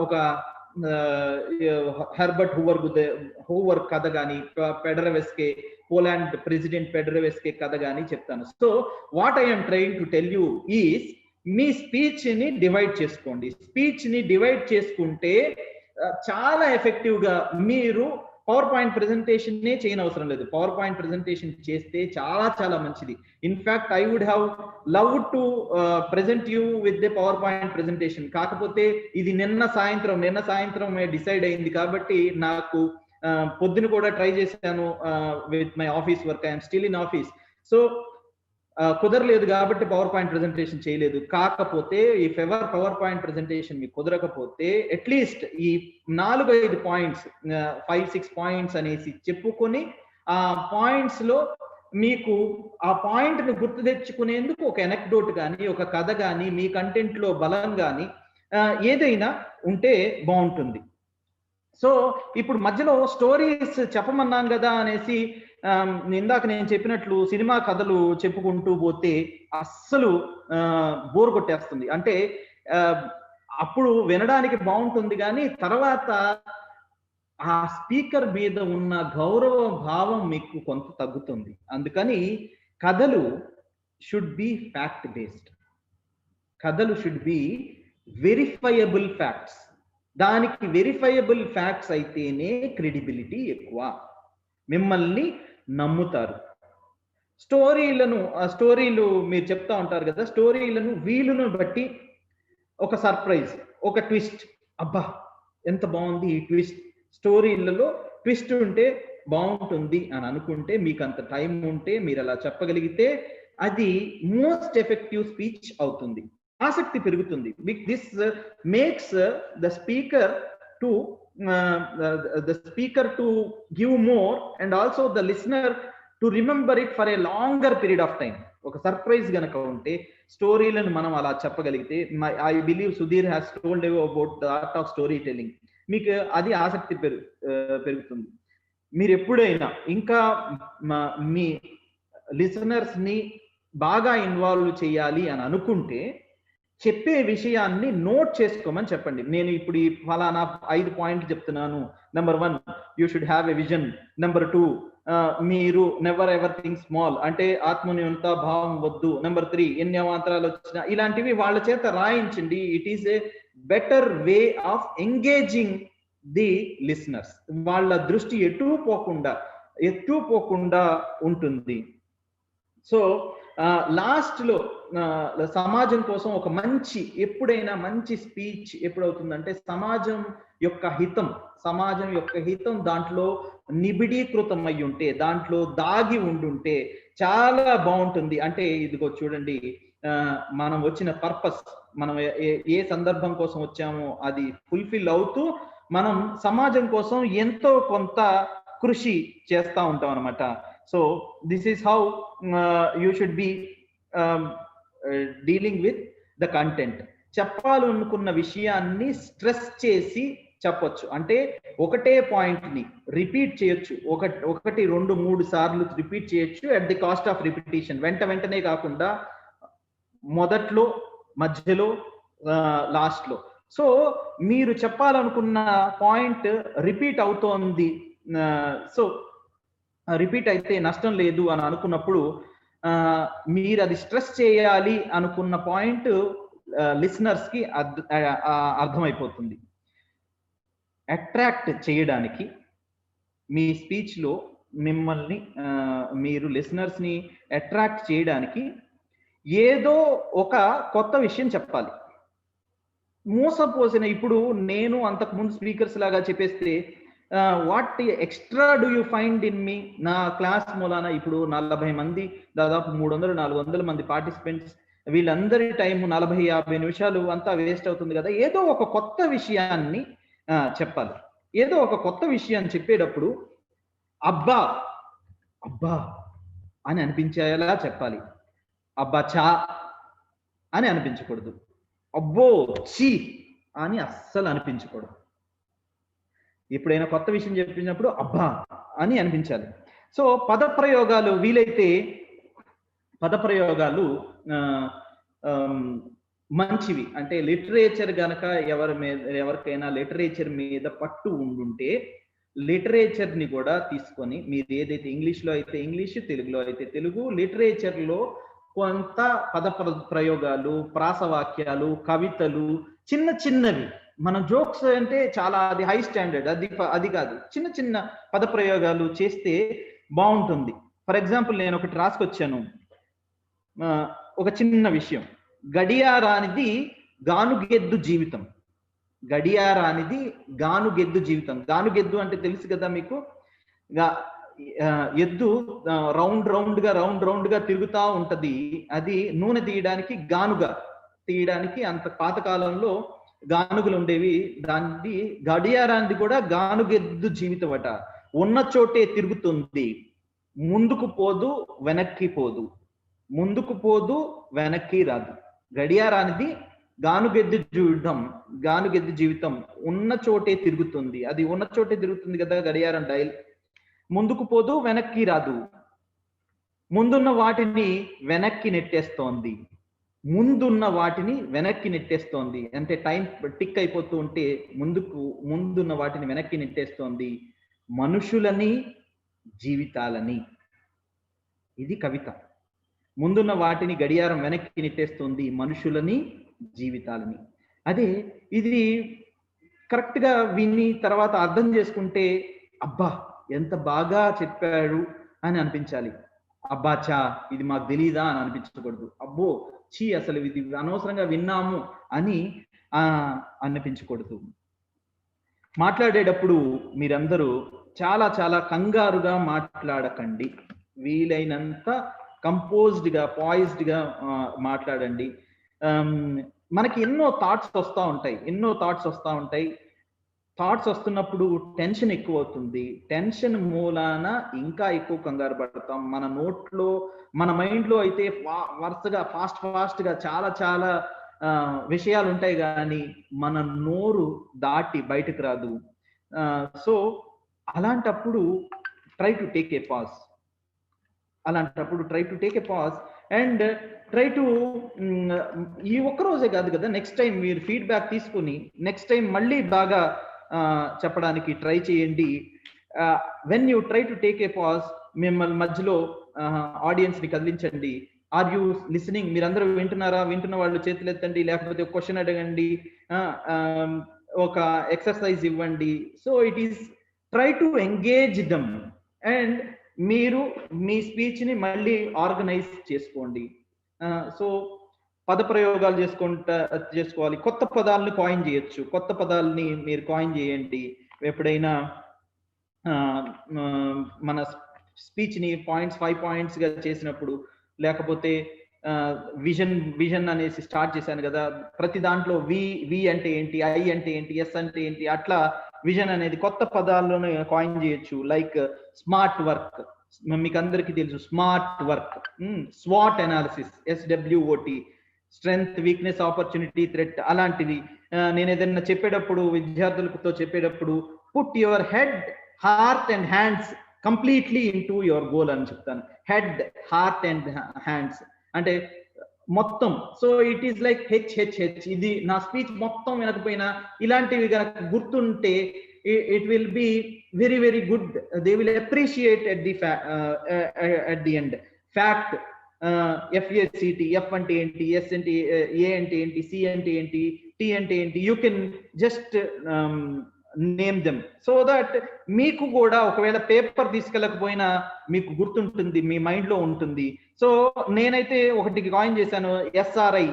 ఒక హెర్బర్ట్ హూవర్ కథ గాని, పెడరవెస్కే, పోలాండ్ ప్రెసిడెంట్ పెడరవెస్కే కథ గాని చెప్తాను. So what I'm trying to tell you is, me speech ని డివైడ్ చేసుకోండి. స్పీచ్ ని డివైడ్ చేసుకుంటే చాలా ఎఫెక్టివ్ గా మీరు పవర్ పాయింట్ ప్రెజెంటేషన్ నే చేయనవసరం లేదు. పవర్ పాయింట్ ప్రెజెంటేషన్ చేస్తే చాలా చాలా మంచిది. In fact I would have loved to present you with the PowerPoint presentation. కాకపోతే ఇది నిన్న సాయంత్రం డిసైడ్ అయింది కాబట్టి నాకు పొద్దున కూడా ట్రై చేశాను with my office work. I'm still in office. So కుదరలేదు కాబట్టి పవర్ పాయింట్ ప్రెజెంటేషన్ చేయలేదు. కాకపోతే if ever power point presentation మీకు కుదరకపోతే అట్లీస్ట్ ఈ 4-5 పాయింట్స్, 5-6 పాయింట్స్ అనేసి చెప్పుకొని ఆ పాయింట్స్ లో మీకు ఆ పాయింట్ ని గుర్తు తెచ్చుకునేందుకు ఒక ఎనెక్డోట్ కానీ, ఒక కథ కానీ, మీ కంటెంట్ లో బలం కానీ ఏదైనా ఉంటే బాగుంటుంది. సో ఇప్పుడు మధ్యలో స్టోరీస్ చెప్పమన్నాను కదా అనేసి ఇందాక నేను చెప్పినట్లు సినిమా కథలు చెప్పుకుంటూ పోతే అస్సలు బోర్ కొట్టేస్తుంది. అంటే అప్పుడు వినడానికి బాగుంటుంది కానీ తర్వాత ఆ స్పీకర్ మీద ఉన్న గౌరవ భావం మీకు కొంత తగ్గుతుంది. అందుకని కథలు షుడ్ బి ఫ్యాక్ట్ బేస్డ్. కథలు షుడ్ బి వెరిఫైయబుల్ ఫ్యాక్ట్స్. దానికి వెరిఫైయబుల్ ఫ్యాక్ట్స్ అయితేనే క్రెడిబిలిటీ ఎక్కువ, మిమ్మల్ని నమ్ముతారు. స్టోరీలు మీరు చెప్తా ఉంటారు కదా, స్టోరీలను వీలును బట్టి ఒక సర్ప్రైజ్, ఒక ట్విస్ట్, అబ్బా ఎంత బాగుంది ఈ ట్విస్ట్, స్టోరీలలో ట్విస్ట్ ఉంటే బాగుంటుంది అని అనుకుంటే, మీకు అంత టైం ఉంటే మీరు అలా చెప్పగలిగితే అది మోస్ట్ ఎఫెక్టివ్ స్పీచ్ అవుతుంది. ఆసక్తి పెరుగుతుంది. This makes the speaker to give more and also the listener to remember it for a longer period of time. ఒక సర్ప్రైజ్ గనక ఉంటే స్టోరీలను మనం అలా చెప్పగలిగితే, I believe Sudheer has told you about the art of story telling. మీకు అది ఆసక్తి పెరుగుతుంది. మీరు ఎప్పుడైనా ఇంకా మీ లిసనర్స్ ని బాగా ఇన్వాల్వ్ చేయాలి అని అనుకుంటే చెప్పే విషయాన్ని నోట్ చేసుకోమని చెప్పండి. నేను ఇప్పుడు ఈ ఫలానా 5 పాయింట్లు చెప్తున్నాను. Number 1 you should have a vision. Number 2 మీరు నెవర్ ఎవర్ థింక్ స్మాల్, అంటే ఆత్మన్యూనత భావం వద్దు. నెంబర్ 3 ఎన్ని అవాంతరాలు వచ్చినా, ఇలాంటివి వాళ్ళ చేత రాయించండి. It is a better way of engaging the listeners. వాళ్ళ దృష్టి ఎటు పోకుండా ఉంటుంది. సో లాస్ట్ లో సమాజం కోసం ఒక ఎప్పుడైనా మంచి స్పీచ్ ఎప్పుడవుతుందంటే సమాజం యొక్క హితం దాంట్లో నిబిడీకృతం అయి ఉంటే, దాంట్లో దాగి ఉండుంటే చాలా బాగుంటుంది. అంటే ఇదిగో చూడండి, మనం వచ్చిన పర్పస్, మనం ఏ సందర్భం కోసం వచ్చామో అది ఫుల్ఫిల్ అవుతూ మనం సమాజం కోసం ఎంతో కొంత కృషి చేస్తూ ఉంటాం అనమాట. So this is how you should B dealing with the content. చెప్పాలనుకున్న విషయాన్ని స్ట్రెస్ చేసి చెప్పొచ్చు. అంటే ఒకటే పాయింట్ ని రిపీట్ చేయొచ్చు, 1, 2, 3 సార్లు రిపీట్ చేయొచ్చు at the cost of repetition. వెంటనే కాకుండా మొదట్లో, మధ్యలో, లాస్ట్ లో. సో మీరు చెప్పాలనుకున్న పాయింట్ రిపీట్ అవుతోంది, సో రిపీట్ అయితే నష్టం లేదు అని అనుకున్నప్పుడు మీరు అది స్ట్రెస్ చేయాలి అనుకున్న పాయింట్ లిసనర్స్ కి అర్థమైపోతుంది. అట్రాక్ట్ చేయడానికి మీ స్పీచ్ లో మిమ్మల్ని మీరు లిసనర్స్ ని అట్రాక్ట్ చేయడానికి ఏదో ఒక కొత్త విషయం చెప్పాలి. మోసపోసిన, ఇప్పుడు నేను అంతకుముందు స్పీకర్స్ లాగా చెప్పేస్తే what extra do you find in me, నా క్లాస్ మూలాన ఇప్పుడు 40 మంది, దాదాపు 300-400 మంది పార్టిసిపెంట్స్, వీళ్ళందరి టైం 40-50 నిమిషాలు అంతా వేస్ట్ అవుతుంది కదా. ఏదో ఒక కొత్త విషయాన్ని చెప్పాలి. ఏదో ఒక కొత్త విషయాన్ని చెప్పేటప్పుడు అబ్బా అని అనిపించేలా చెప్పాలి. అబ్బా చా అని అనిపించకూడదు. అబ్బో చీ అని అస్సలు అనిపించకూడదు. ఎప్పుడైనా కొత్త విషయం చెప్పినప్పుడు అబ్బా అని అనిపించాలి. సో పదప్రయోగాలు, వీలైతే పదప్రయోగాలు మంచివి. అంటే లిటరేచర్ గనక ఎవరికైనా లిటరేచర్ మీద పట్టు ఉండుంటే లిటరేచర్ ని కూడా తీసుకొని, మీరు ఏదైతే ఇంగ్లీష్లో అయితే ఇంగ్లీష్, తెలుగులో అయితే తెలుగు, లిటరేచర్ లో కొంత ప్రయోగాలు, ప్రాసవాక్యాలు, కవితలు, చిన్నవి, మన జోక్స్ అంటే చాలా అది హై స్టాండర్డ్, అది కాదు, చిన్న పదప్రయోగాలు చేస్తే బాగుంటుంది. ఫర్ ఎగ్జాంపుల్ నేను ఒకటి రాసుకొచ్చాను, ఒక చిన్న విషయం. గడియారానిది గానుగెద్దు జీవితం. గడియారానిది గానుగెద్దు జీవితం. గానుగెద్దు అంటే తెలుసు కదా మీకు. ఎద్దు రౌండ్ గా తిరుగుతా ఉంటది. అది నూనె తీయడానికి, గానుగ తీయడానికి అంత పాతకాలంలో గానుగులు ఉండేవి. దాన్ని గడియారాన్ని కూడా గానుగెద్దు జీవితం అట. ఉన్న చోటే తిరుగుతుంది, ముందుకు పోదు వెనక్కి రాదు. గడియారానిది గానుగెద్దు జీవితం, ఉన్న చోటే తిరుగుతుంది. అది ఉన్న చోటే తిరుగుతుంది కదా గడియారం డైల్. ముందుకు పోదు, వెనక్కి రాదు. ముందున్న వాటిని వెనక్కి నెట్టేస్తోంది. అంటే టైం టిక్ అయిపోతూ ఉంటే ముందున్న వాటిని వెనక్కి నెట్టేస్తోంది. మనుషులని, జీవితాలని. ఇది కవిత. ముందున్న వాటిని గడియారం వెనక్కి నెట్టేస్తోంది, మనుషులని, జీవితాలని. అదే ఇది కరెక్ట్ గా విని తర్వాత అర్థం చేసుకుంటే అబ్బా ఎంత బాగా చెప్పాడు అని అనిపించాలి. అబ్బా చా ఇది మాకు తెలీదా అని అనిపించకూడదు. అబ్బో చీ అసలు ఇది అనవసరంగా విన్నాము అని అనిపించకూడదు. మాట్లాడేటప్పుడు మీరందరూ చాలా కంగారుగా మాట్లాడకండి. వీలైనంత కంపోజ్డ్ గా, పాయిజ్డ్ గా మాట్లాడండి. మనకి ఎన్నో థాట్స్ వస్తూ ఉంటాయి. థాట్స్ వస్తున్నప్పుడు టెన్షన్ ఎక్కువ అవుతుంది. టెన్షన్ మూలాన ఇంకా ఎక్కువ కంగారు పడతాం. మన మైండ్ లో అయితే వరుసగా ఫాస్ట్ గా చాలా విషయాలు ఉంటాయి, కానీ మన నోరు దాటి బయటకు రాదు. సో అలాంటప్పుడు try to take a pause. And try to ఈ ఒక్క రోజే కాదు కదా, నెక్స్ట్ టైం మీరు ఫీడ్బ్యాక్ తీసుకుని నెక్స్ట్ టైం మళ్ళీ బాగా చెప్పడానికి ట్రై చేయండి. When you try to take a pause, మిమ్మల్ని మధ్యలో ఆడియన్స్ ని కదిలించండి. Are you listening? మీరందరూ వింటున్నారా? వింటున్న వాళ్ళు చేతులు ఎత్తండి, లేకపోతే ఒక క్వశ్చన్ అడగండి, ఒక ఎక్సర్సైజ్ ఇవ్వండి. So it is try to engage them and మీరు మీ స్పీచ్ ని మళ్ళీ ఆర్గనైజ్ చేసుకోండి. సో పదప్రయోగాలు చేసుకోవాలి. కొత్త పదాలను కాయిన్ చేయొచ్చు. కొత్త పదాలని మీరు కాయిన్ చేయండి. ఎప్పుడైనా మన స్పీచ్ ని 5 పాయింట్స్ గా చేసినప్పుడు, లేకపోతే విజన్ అనేసి స్టార్ట్ చేశాను కదా, ప్రతి దాంట్లో వి అంటే ఏంటి, ఐ అంటే ఏంటి, ఎస్ అంటే ఏంటి, అట్లా విజన్ అనేది కొత్త పదాలను కాయిన్ చేయొచ్చు. లైక్ స్మార్ట్ వర్క్, మీకు అందరికీ తెలుసు smart work. Swat analysis, SWOT, strength, weakness, opportunity, threat, అలాంటివి. నేను ఏదైనా చెప్పేటప్పుడు, విద్యార్థులతో చెప్పేటప్పుడు, put your head, heart and hands completely into your goal అని చెప్తాను. హెడ్, హార్ట్ అండ్ హ్యాండ్స్ అంటే మొత్తం. So it is like H. ఇది నా స్పీచ్ మొత్తం వినకపోయినా ఇలాంటివి కనుక గుర్తుంటే it will be very very good. They will appreciate at the end. Fact, FACT, F అంటే ఏంటి, S అంటే A అంటే ఏంటి, C అంటే ఏంటి, T అంటే ఏంటి, you can just name them so that మీకు కూడా ఒకవేళ పేపర్ తీసుకెళ్ళకపోయినా మీకు గుర్తుంటుంది, మీ మైండ్ లో ఉంటుంది. సో నేనైతే ఒకటికి కాయిన్ చేశాను, SRI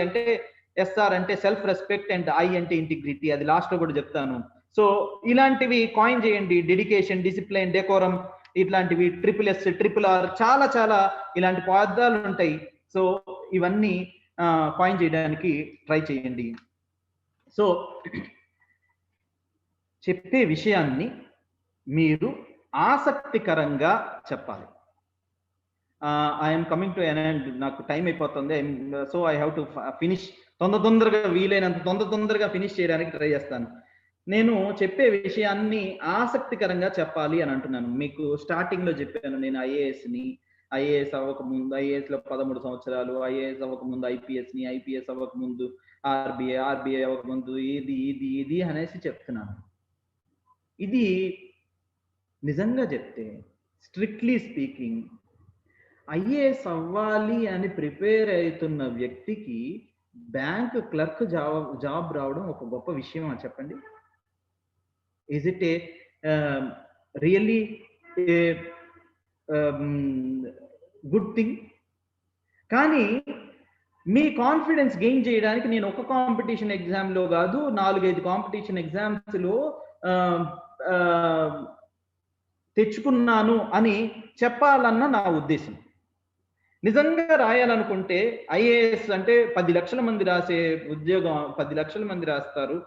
అంటే SR అంటే సెల్ఫ్ రెస్పెక్ట్ అండ్ I అంటే ఇంటిగ్రిటీ. అది లాస్ట్ లో కూడా చెప్తాను. సో ఇలాంటివి కాయిన్ చేయండి. డెడికేషన్, డిసిప్లిన్, డెకోరం, ఇట్లాంటివి, SSS, RRR, చాలా చాలా ఇలాంటి పదాలు ఉంటాయి. సో ఇవన్నీ కాయిన్ చేయడానికి ట్రై చేయండి. సో చెప్పే విషయాన్ని మీరు ఆసక్తికరంగా చెప్పాలి. I'm coming to an end, నాకు టైం అయిపోతుంది. So I have to finish. తొందరగా వీలైనంత తొందరగా ఫినిష్ చేయడానికి ట్రై చేస్తాను. నేను చెప్పే విషయాన్ని ఆసక్తికరంగా చెప్పాలి అని అంటున్నాను. మీకు స్టార్టింగ్ లో చెప్పాను, నేను ఐఏఎస్ అవ్వకముందు, ఐఏఎస్ లో 13 సంవత్సరాలు, ఐఏఎస్ అవ్వకముందు ఐపీఎస్ అవ్వకముందు ఆర్బీఐ అవ్వకముందు ఇది అనేసి చెప్తున్నాను. ఇది నిజంగా చెప్తే, స్ట్రిక్ట్లీ స్పీకింగ్, ఐఏఎస్ అవ్వాలి అని ప్రిపేర్ అవుతున్న వ్యక్తికి బ్యాంక్ క్లర్క్ జాబ్ రావడం ఒక గొప్ప విషయం అని చెప్పండి. Is it A really good thing? కానీ మీ కాన్ఫిడెన్స్ గెయిన్ చేయడానికి నేను ఒక కాంపిటీషన్ ఎగ్జామ్లో కాదు, 4-5 కాంపిటీషన్ ఎగ్జామ్స్లో తెచ్చుకున్నాను అని చెప్పాలన్న నా ఉద్దేశం. నిజంగా రాయాలనుకుంటే ఐఏఎస్ అంటే 10 లక్షల మంది రాసే ఉద్యోగం, 10 లక్షల మంది రాస్తారు.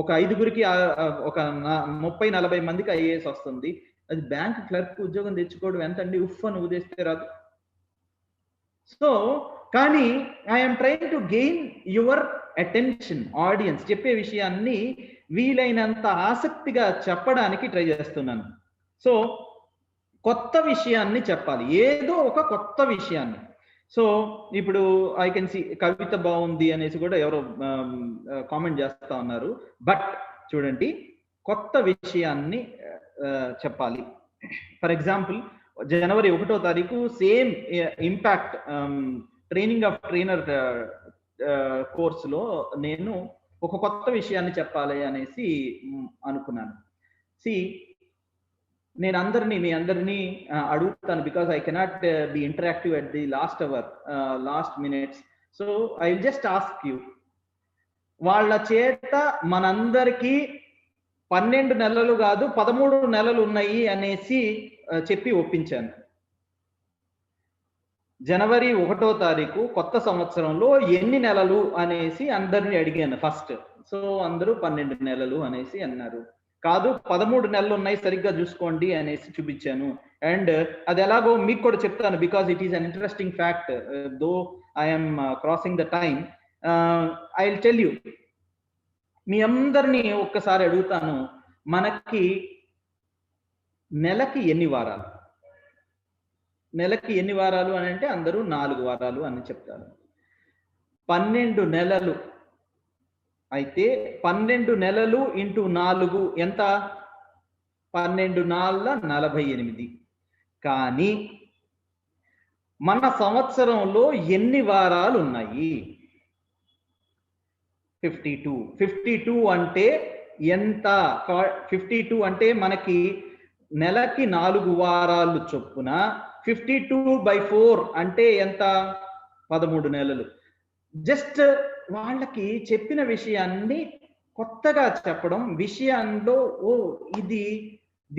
ఒక 5గురికి, ఒక 30-40 మందికి ఐఏఎస్ వస్తుంది. అది బ్యాంక్ క్లర్క్ ఉద్యోగం తెచ్చుకోవడం ఎంత అండి? ఉఫ్ అని ఉదేస్తే రాదు. సో కానీ I'm trying to gain your attention, audience. చెప్పే విషయాన్ని వీలైనంత ఆసక్తిగా చెప్పడానికి ట్రై చేస్తున్నాను. సో కొత్త విషయాన్ని చెప్పాలి, ఏదో ఒక కొత్త విషయాన్ని. సో ఇప్పుడు ఐ కెన్ సి కవిత బాగుంది అనేసి కూడా ఎవరో కామెంట్ చేస్తా ఉన్నారు. బట్ చూడండి, కొత్త విషయాన్ని చెప్పాలి. ఫర్ ఎగ్జాంపుల్, జనవరి 1వ తారీఖు same impact training of trainer కోర్సులో నేను ఒక కొత్త విషయాన్ని చెప్పాలి అనేసి అనుకున్నాను. నేను మీ అందరినీ అడుగుతాను, because I cannot be interactive at the last minutes. So I will just ask you, వాళ్ళ చేత మనందరికీ 12 నెలలు కాదు 13 నెలలు ఉన్నాయి అనేసి చెప్పి ఒప్పించాను. జనవరి 1వ తారీఖు కొత్త సంవత్సరంలో ఎన్ని నెలలు అనేసి అందరినీ అడిగాను ఫస్ట్. సో అందరూ 12 నెలలు అనేసి అన్నారు. కాదు 13 నెలలు ఉన్నాయి, సరిగ్గా చూసుకోండి అనేసి చూపించాను. అండ్ అది ఎలాగో మీకు కూడా చెప్తాను, because it is an interesting fact. Though I'm crossing the time, I will tell you. మీ అందరినీ ఒక్కసారి అడుగుతాను, మనకి నెలకి ఎన్ని వారాలు? నెలకి ఎన్ని వారాలు అని అంటే అందరూ 4 వారాలు అని చెప్తారు. 12 నెలలు అయితే 12 నెలలు ఇంటూ 4 ఎంత? 12 నాళ్ళ 48. కానీ మన సంవత్సరంలో ఎన్ని వారాలు ఉన్నాయి? 52. 52 అంటే ఎంత? 52 అంటే మనకి నెలకి 4 వారాలు చొప్పున 52/4 అంటే ఎంత? 13 నెలలు. జస్ట్ వాళ్ళకి చెప్పిన విషయాన్ని కొత్తగా చెప్పడం, విషయంలో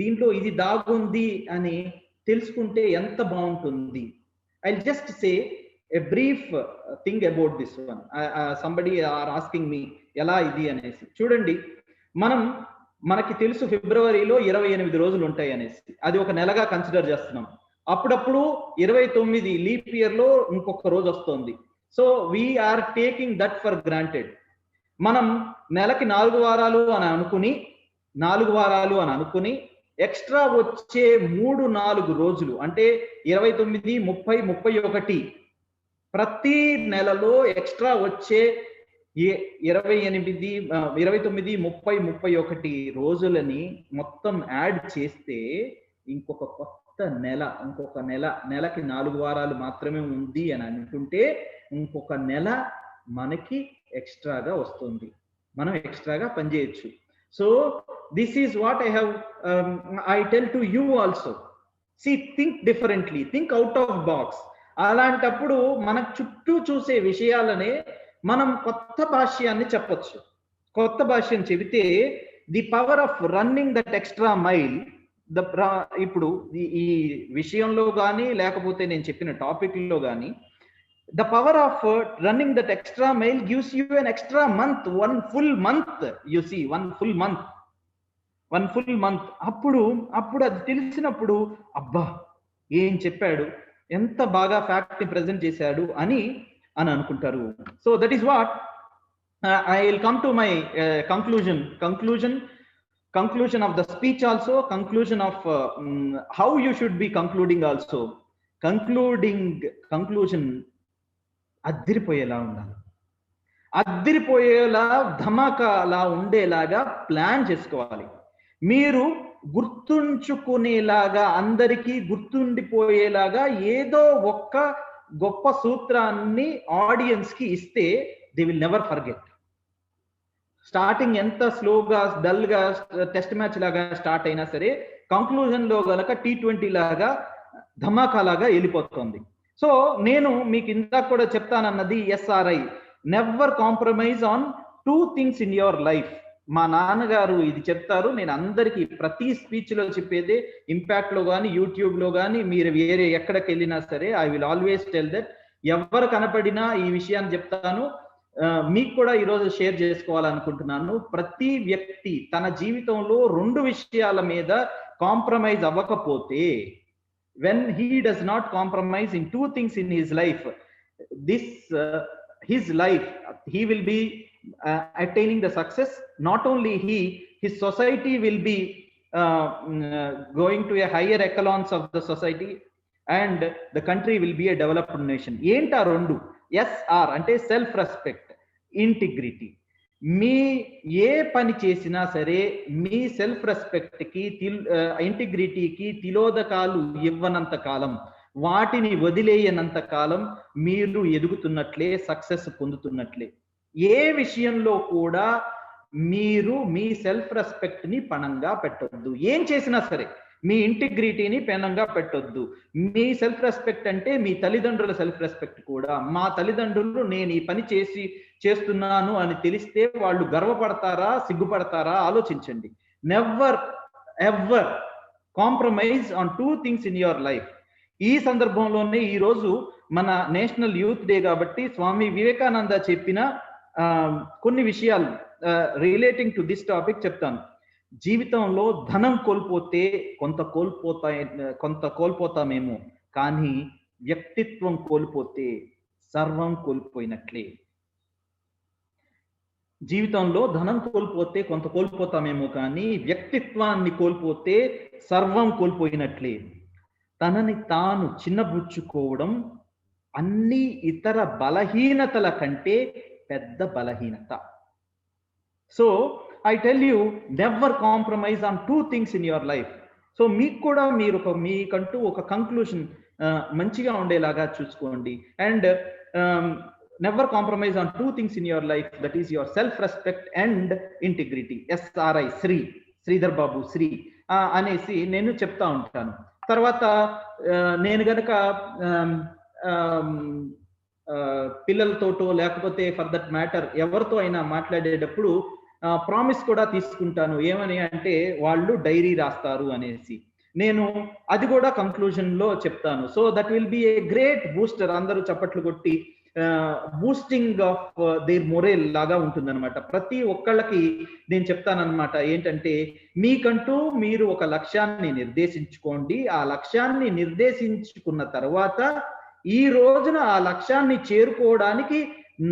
దీంట్లో ఇది దాగుంది అని తెలుసుకుంటే ఎంత బాగుంటుంది. I'll just say a brief thing about this one. Somebody are asking me ఎలా ఇది అనేసి. చూడండి, మనకి తెలుసు ఫిబ్రవరిలో 28 రోజులు ఉంటాయి అనేసి. అది ఒక నెలగా కన్సిడర్ చేస్తున్నాం. అప్పుడప్పుడు 29 లీప్ ఇయర్ లో ఇంకొక రోజు వస్తుంది. So we are taking that for granted. మనం నెలకి 4 వారాలు అని అనుకుని ఎక్స్ట్రా వచ్చే 3-4 రోజులు అంటే 29, 30, 31 ప్రతి నెలలో ఎక్స్ట్రా వచ్చే 28, 29, 30, 31 రోజులని మొత్తం యాడ్ చేస్తే ఇంకొక నెలకి 4 వారాలు మాత్రమే ఉంది అని అనుకుంటే ఇంకొక నెల మనకి ఎక్స్ట్రాగా వస్తుంది. మనం ఎక్స్ట్రాగా పనిచేయచ్చు. So this is what I tell to you also. See, think differently, think out of box. అలాంటప్పుడు మన చుట్టూ చూసే విషయాలనే మనం కొత్త భాష్యాన్ని చెప్పొచ్చు. కొత్త భాష్యం చెబితే the power of running that extra mile, ఇప్పుడు ఈ విషయంలో కానీ లేకపోతే నేను చెప్పిన టాపిక్ లో కానీ the power of running that extra mile gives you an extra month, one full month. You see, one full month. అప్పుడు అది తెలిసినప్పుడు అబ్బా ఏం చెప్పాడు, ఎంత బాగా ఫ్యాక్ట్ ని ప్రెజెంట్ చేశాడు అని అనుకుంటారు. So that is what I will come to my conclusion of the speech also, conclusion of how you should be concluding also. Conclusion అద్దిరిపోయేలా ఉండాలి. అద్దిరిపోయేలా ధమాకాలా ఉండేలాగా ప్లాన్ చేసుకోవాలి. మీరు గుర్తుంచుకునేలాగా, అందరికీ గుర్తుండిపోయేలాగా ఏదో ఒక్క గొప్ప సూత్రాన్ని ఆడియన్స్ కి ఇస్తే they will never forget. Starting ఎంత స్లోగా డల్ గా టెస్ట్ మ్యాచ్ లాగా స్టార్ట్ అయినా సరే కంక్లూజన్ లో గనక T20 లాగా ధమాకాలాగా వెళ్ళిపోతుంది. సో నేను మీకు ఇందాక కూడా చెప్తానన్నది SRI, never compromise on 2 things in your life. మా నాన్నగారు ఇది చెప్తారు, నేను అందరికీ ప్రతి స్పీచ్ లో చెప్పేదే. ఇంపాక్ట్ లో కానీ యూట్యూబ్ లో కానీ మీరు వేరే ఎక్కడికి వెళ్ళినా సరే I will always tell that. ఎవరు కనపడినా ఈ విషయాన్ని చెప్తాను, మీకు కూడా ఈరోజు షేర్ చేసుకోవాలనుకుంటున్నాను. ప్రతి వ్యక్తి తన జీవితంలో 2 విషయాల మీద కాంప్రమైజ్ అవ్వకపోతే, when he does not compromise in 2 things in his life, his life, he will be attaining the success. Not only his society will be going to a higher echelons of the society, and the country will be a developed nation. ఏంటా 2? SR అంటే సెల్ఫ్ రెస్పెక్ట్, ఇంటిగ్రిటీ. మీ ఏ పని చేసినా సరే మీ సెల్ఫ్ రెస్పెక్ట్ కి ఇంటిగ్రిటీకి తిలోదకాలు ఇవ్వనంత కాలం, వాటిని వదిలేయనంత కాలం మీరు ఎదుగుతున్నట్లే, సక్సెస్ పొందుతున్నట్లే. ఏ విషయంలో కూడా మీరు మీ సెల్ఫ్ రెస్పెక్ట్ ని పణంగా పెట్టొద్దు. ఏం చేసినా సరే మీ ఇంటిగ్రిటీని పెనంగా పెట్టొద్దు. మీ సెల్ఫ్ రెస్పెక్ట్ అంటే మీ తల్లిదండ్రుల సెల్ఫ్ రెస్పెక్ట్ కూడా. మా తల్లిదండ్రులు నేను ఈ పని చేస్తున్నాను అని తెలిస్తే వాళ్ళు గర్వపడతారా, సిగ్గుపడతారా ఆలోచించండి. Never ever compromise on 2 things in your life. ఈ సందర్భంలోనే ఈరోజు మన నేషనల్ యూత్ డే కాబట్టి స్వామి వివేకానంద చెప్పిన కొన్ని విషయాలు రిలేటింగ్ టు దిస్ టాపిక్ చెప్తాను. జీవితంలో ధనం కోల్పోతే కొంత కోల్పోతామేమో, కానీ వ్యక్తిత్వం కోల్పోతే సర్వం కోల్పోయినట్లే. జీవితంలో ధనం కోల్పోతే కొంత కోల్పోతామేమో, కానీ వ్యక్తిత్వాన్ని కోల్పోతే సర్వం కోల్పోయినట్లే. తనని తాను చిన్నబుచ్చుకోవడం అన్ని ఇతర బలహీనతల కంటే పెద్ద బలహీనత. So I tell you, never compromise on 2 things in your life. So మీకు కూడా మీరు మీకంటూ ఒక కంక్లూషన్ మంచిగా ఉండేలాగా చూసుకోండి. And never compromise on 2 things in your life, that is your self respect and integrity. SRI, Sridhar Babu Sri అనేసి నేను చెప్తా ఉంటాను. తర్వాత నేను గనక పిల్లలతోటో లేకపోతే ఫర్ దట్ మ్యాటర్ ఎవరితో అయినా మాట్లాడేటప్పుడు ప్రామిస్ కూడా తీసుకుంటాను. ఏమని అంటే వాళ్ళు డైరీ రాస్తారు అనేసి. నేను అది కూడా కంక్లూజన్ లో చెప్తాను. So that will be a great booster. అందరూ చప్పట్లు కొట్టి బూస్టింగ్ ఆఫ్ దేర్ మొరేల్ లాగా ఉంటుందన్నమాట. ప్రతి ఒక్కళ్ళకి నేను చెప్తానన్నమాట ఏంటంటే, మీకంటూ మీరు ఒక లక్ష్యాన్ని నిర్దేశించుకోండి. ఆ లక్ష్యాన్ని నిర్దేశించుకున్న తర్వాత ఈ రోజున ఆ లక్ష్యాన్ని చేరుకోవడానికి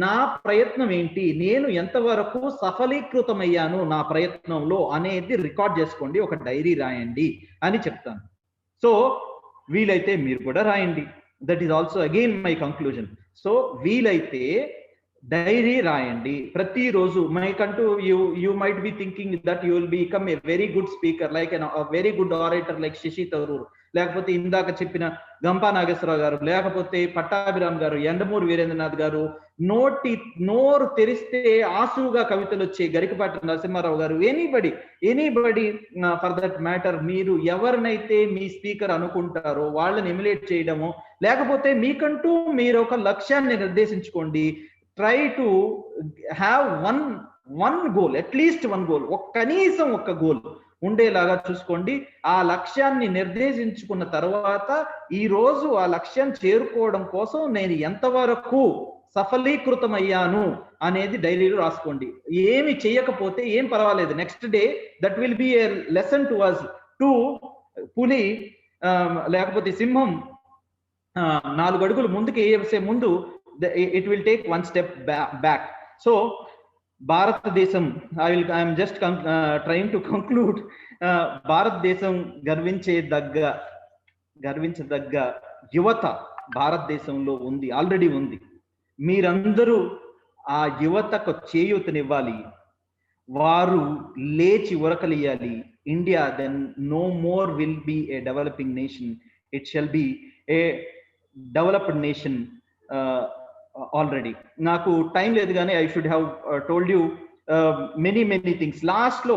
నా ప్రయత్నం ఏంటి, నేను ఎంతవరకు సఫలీకృతమయ్యాను నా ప్రయత్నంలో అనేది రికార్డ్ చేసుకోండి, ఒక డైరీ రాయండి అని చెప్తాను. సో వీలైతే మీరు కూడా రాయండి. That is also again my conclusion. So వీలైతే డైరీ రాయండి ప్రతిరోజు. మీకంటూ you might be thinking that you will become a very good speaker, like very good orator like Shashi Tharoor, లేకపోతే ఇందాక చెప్పిన గంపా నాగేశ్వరరావు గారు, లేకపోతే పట్టాభిరామ్ గారు, ఎండమూరి వీరేంద్రనాథ్ గారు, నోరు తెరిస్తే ఆసుగా కవితలు వచ్చే గరికపాటి నరసింహారావు గారు, ఎనీబడి ఫర్ దట్ మ్యాటర్, మీరు ఎవరినైతే మీ స్పీకర్ అనుకుంటారో వాళ్ళని ఎమ్యులేట్ చేయడము, లేకపోతే మీకంటూ మీరు ఒక లక్ష్యాన్ని నిర్దేశించుకోండి. Try to have one goal, at least one goal, కనీసం ఒక గోల్ ఉండేలాగా చూసుకోండి. ఆ లక్ష్యాన్ని నిర్దేశించుకున్న తర్వాత ఈ రోజు ఆ లక్ష్యం చేరుకోవడం కోసం నేను ఎంతవరకు సఫలీకృతమయ్యాను అనేది డైరీలో రాసుకోండి. ఏమి చేయకపోతే ఏం పర్వాలేదు, next day that will be a lesson to us. టు పులి లేకపోతే సింహం 4 అడుగులు ముందుకు వేసే ముందు it will take 1 step back. So భారతదేశం, I'm just trying to conclude. భారతదేశం గర్వించదగ్గ యువత భారతదేశంలో ఉంది, ఆల్రెడీ ఉంది. మీరందరూ ఆ యువతకు చేయూతనివ్వాలి. వారు లేచి ఉరకలియాలి. India then no more will be a developing nation, it shall be a developed nation already. నాకు టైం లేదు కానీ I should have told you many things. Last లో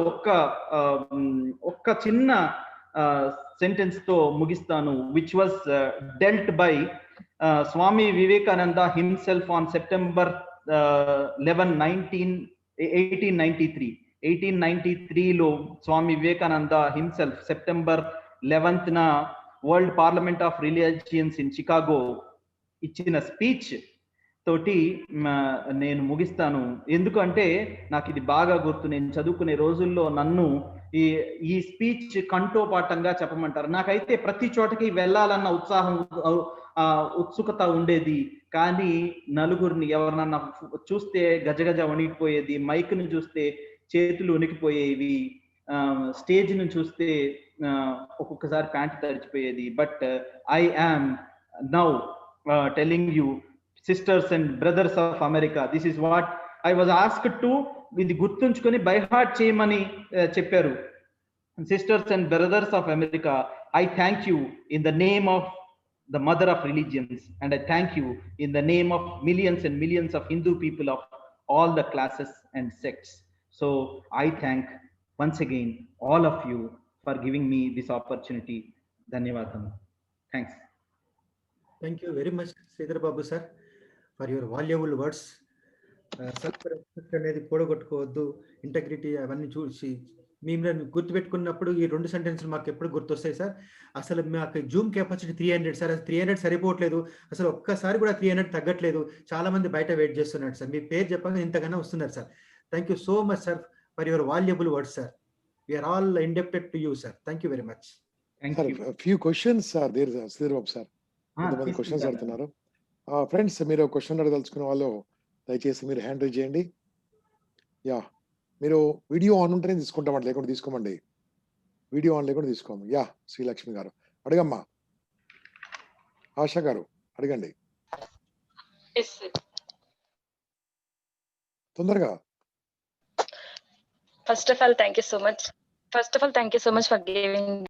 ఒక్క చిన్న సెంటెన్స్ తో ముగిస్తాను, which was dealt by Swami Vivekananda himself on September 11, 1893లో Swami Vivekananda himself September 11th world parliament of religions in Chicago ఇచ్చిన స్పీచ్ తోటి నేను ముగిస్తాను. ఎందుకంటే నాకు ఇది బాగా గుర్తు. నేను చదువుకునే రోజుల్లో నన్ను ఈ స్పీచ్ కంఠోపాఠంగా చెప్పమంటారు. నాకైతే ప్రతి చోటకి వెళ్ళాలన్న ఉత్సుకత ఉండేది. కానీ నలుగురిని ఎవరినన్నా చూస్తే గజగజ వణికిపోయేది, మైక్ని చూస్తే చేతులు వణికిపోయేవి, స్టేజ్ని చూస్తే ఒక్కొక్కసారి ప్యాంట్ తడిచిపోయేది. But I am now telling you, sisters and brothers of America, this is what I was asked to. ఇది గుర్తుంచుకొని బై హార్ట్ చేయమని చెప్పారు. Sisters and brothers of America, I thank you in the name of the mother of religions, and I thank you in the name of millions and millions of Hindu people of all the classes and sects. So I thank once again all of you for giving me this opportunity. Dhanyavadam. Thanks. Thank you very much, Sridhar Babu sir, for your valuable words. Self respect అనేది కూడగొట్టుకోవద్దు, ఇంటెగ్రిటీ అవన్నీ చూసి మేము గుర్తుపెట్టుకున్నప్పుడు ఈ 2 సెంటెన్స్లు మాకు ఎప్పుడు గుర్తొస్తాయి సార్. అసలు మాకు జూమ్ కెపాసిటీ 300 సార్, 300 సరిపోవట్లేదు, అసలు ఒక్కసారి కూడా 300 తగ్గట్లేదు. చాలా మంది బయట వెయిట్ చేస్తున్నారు సార్. మీ పేరు చెప్పగా ఇంతకన్నా వస్తున్నారు sir. Thank you so much sir for your valuable words sir. We are all indebted to you sir. Thank you very much. Few questions sir there Sridhar Babu sir. కొంతమంది క్వశ్చన్స్ అడుగుతున్నారు. ఫ్రెండ్స్, మీరు క్వశ్చన్ అడగదలుచుకున్న వాళ్ళు దయచేసి మీరు హ్యాండ్ రైజ్ చేయండి. యా, మీరు వీడియో ఆన్ ఉంటేనే తీసుకుంటామండి, లేకుండా తీసుకోమండి. వీడియో ఆన్ లేకుండా తీసుకోము. యా, శ్రీలక్ష్మి గారు అడగమ్మా. ఆశా గారు అడగండి Yes, sir. తొందరగా. First of all, thank you so much. First of all, thank you so much for giving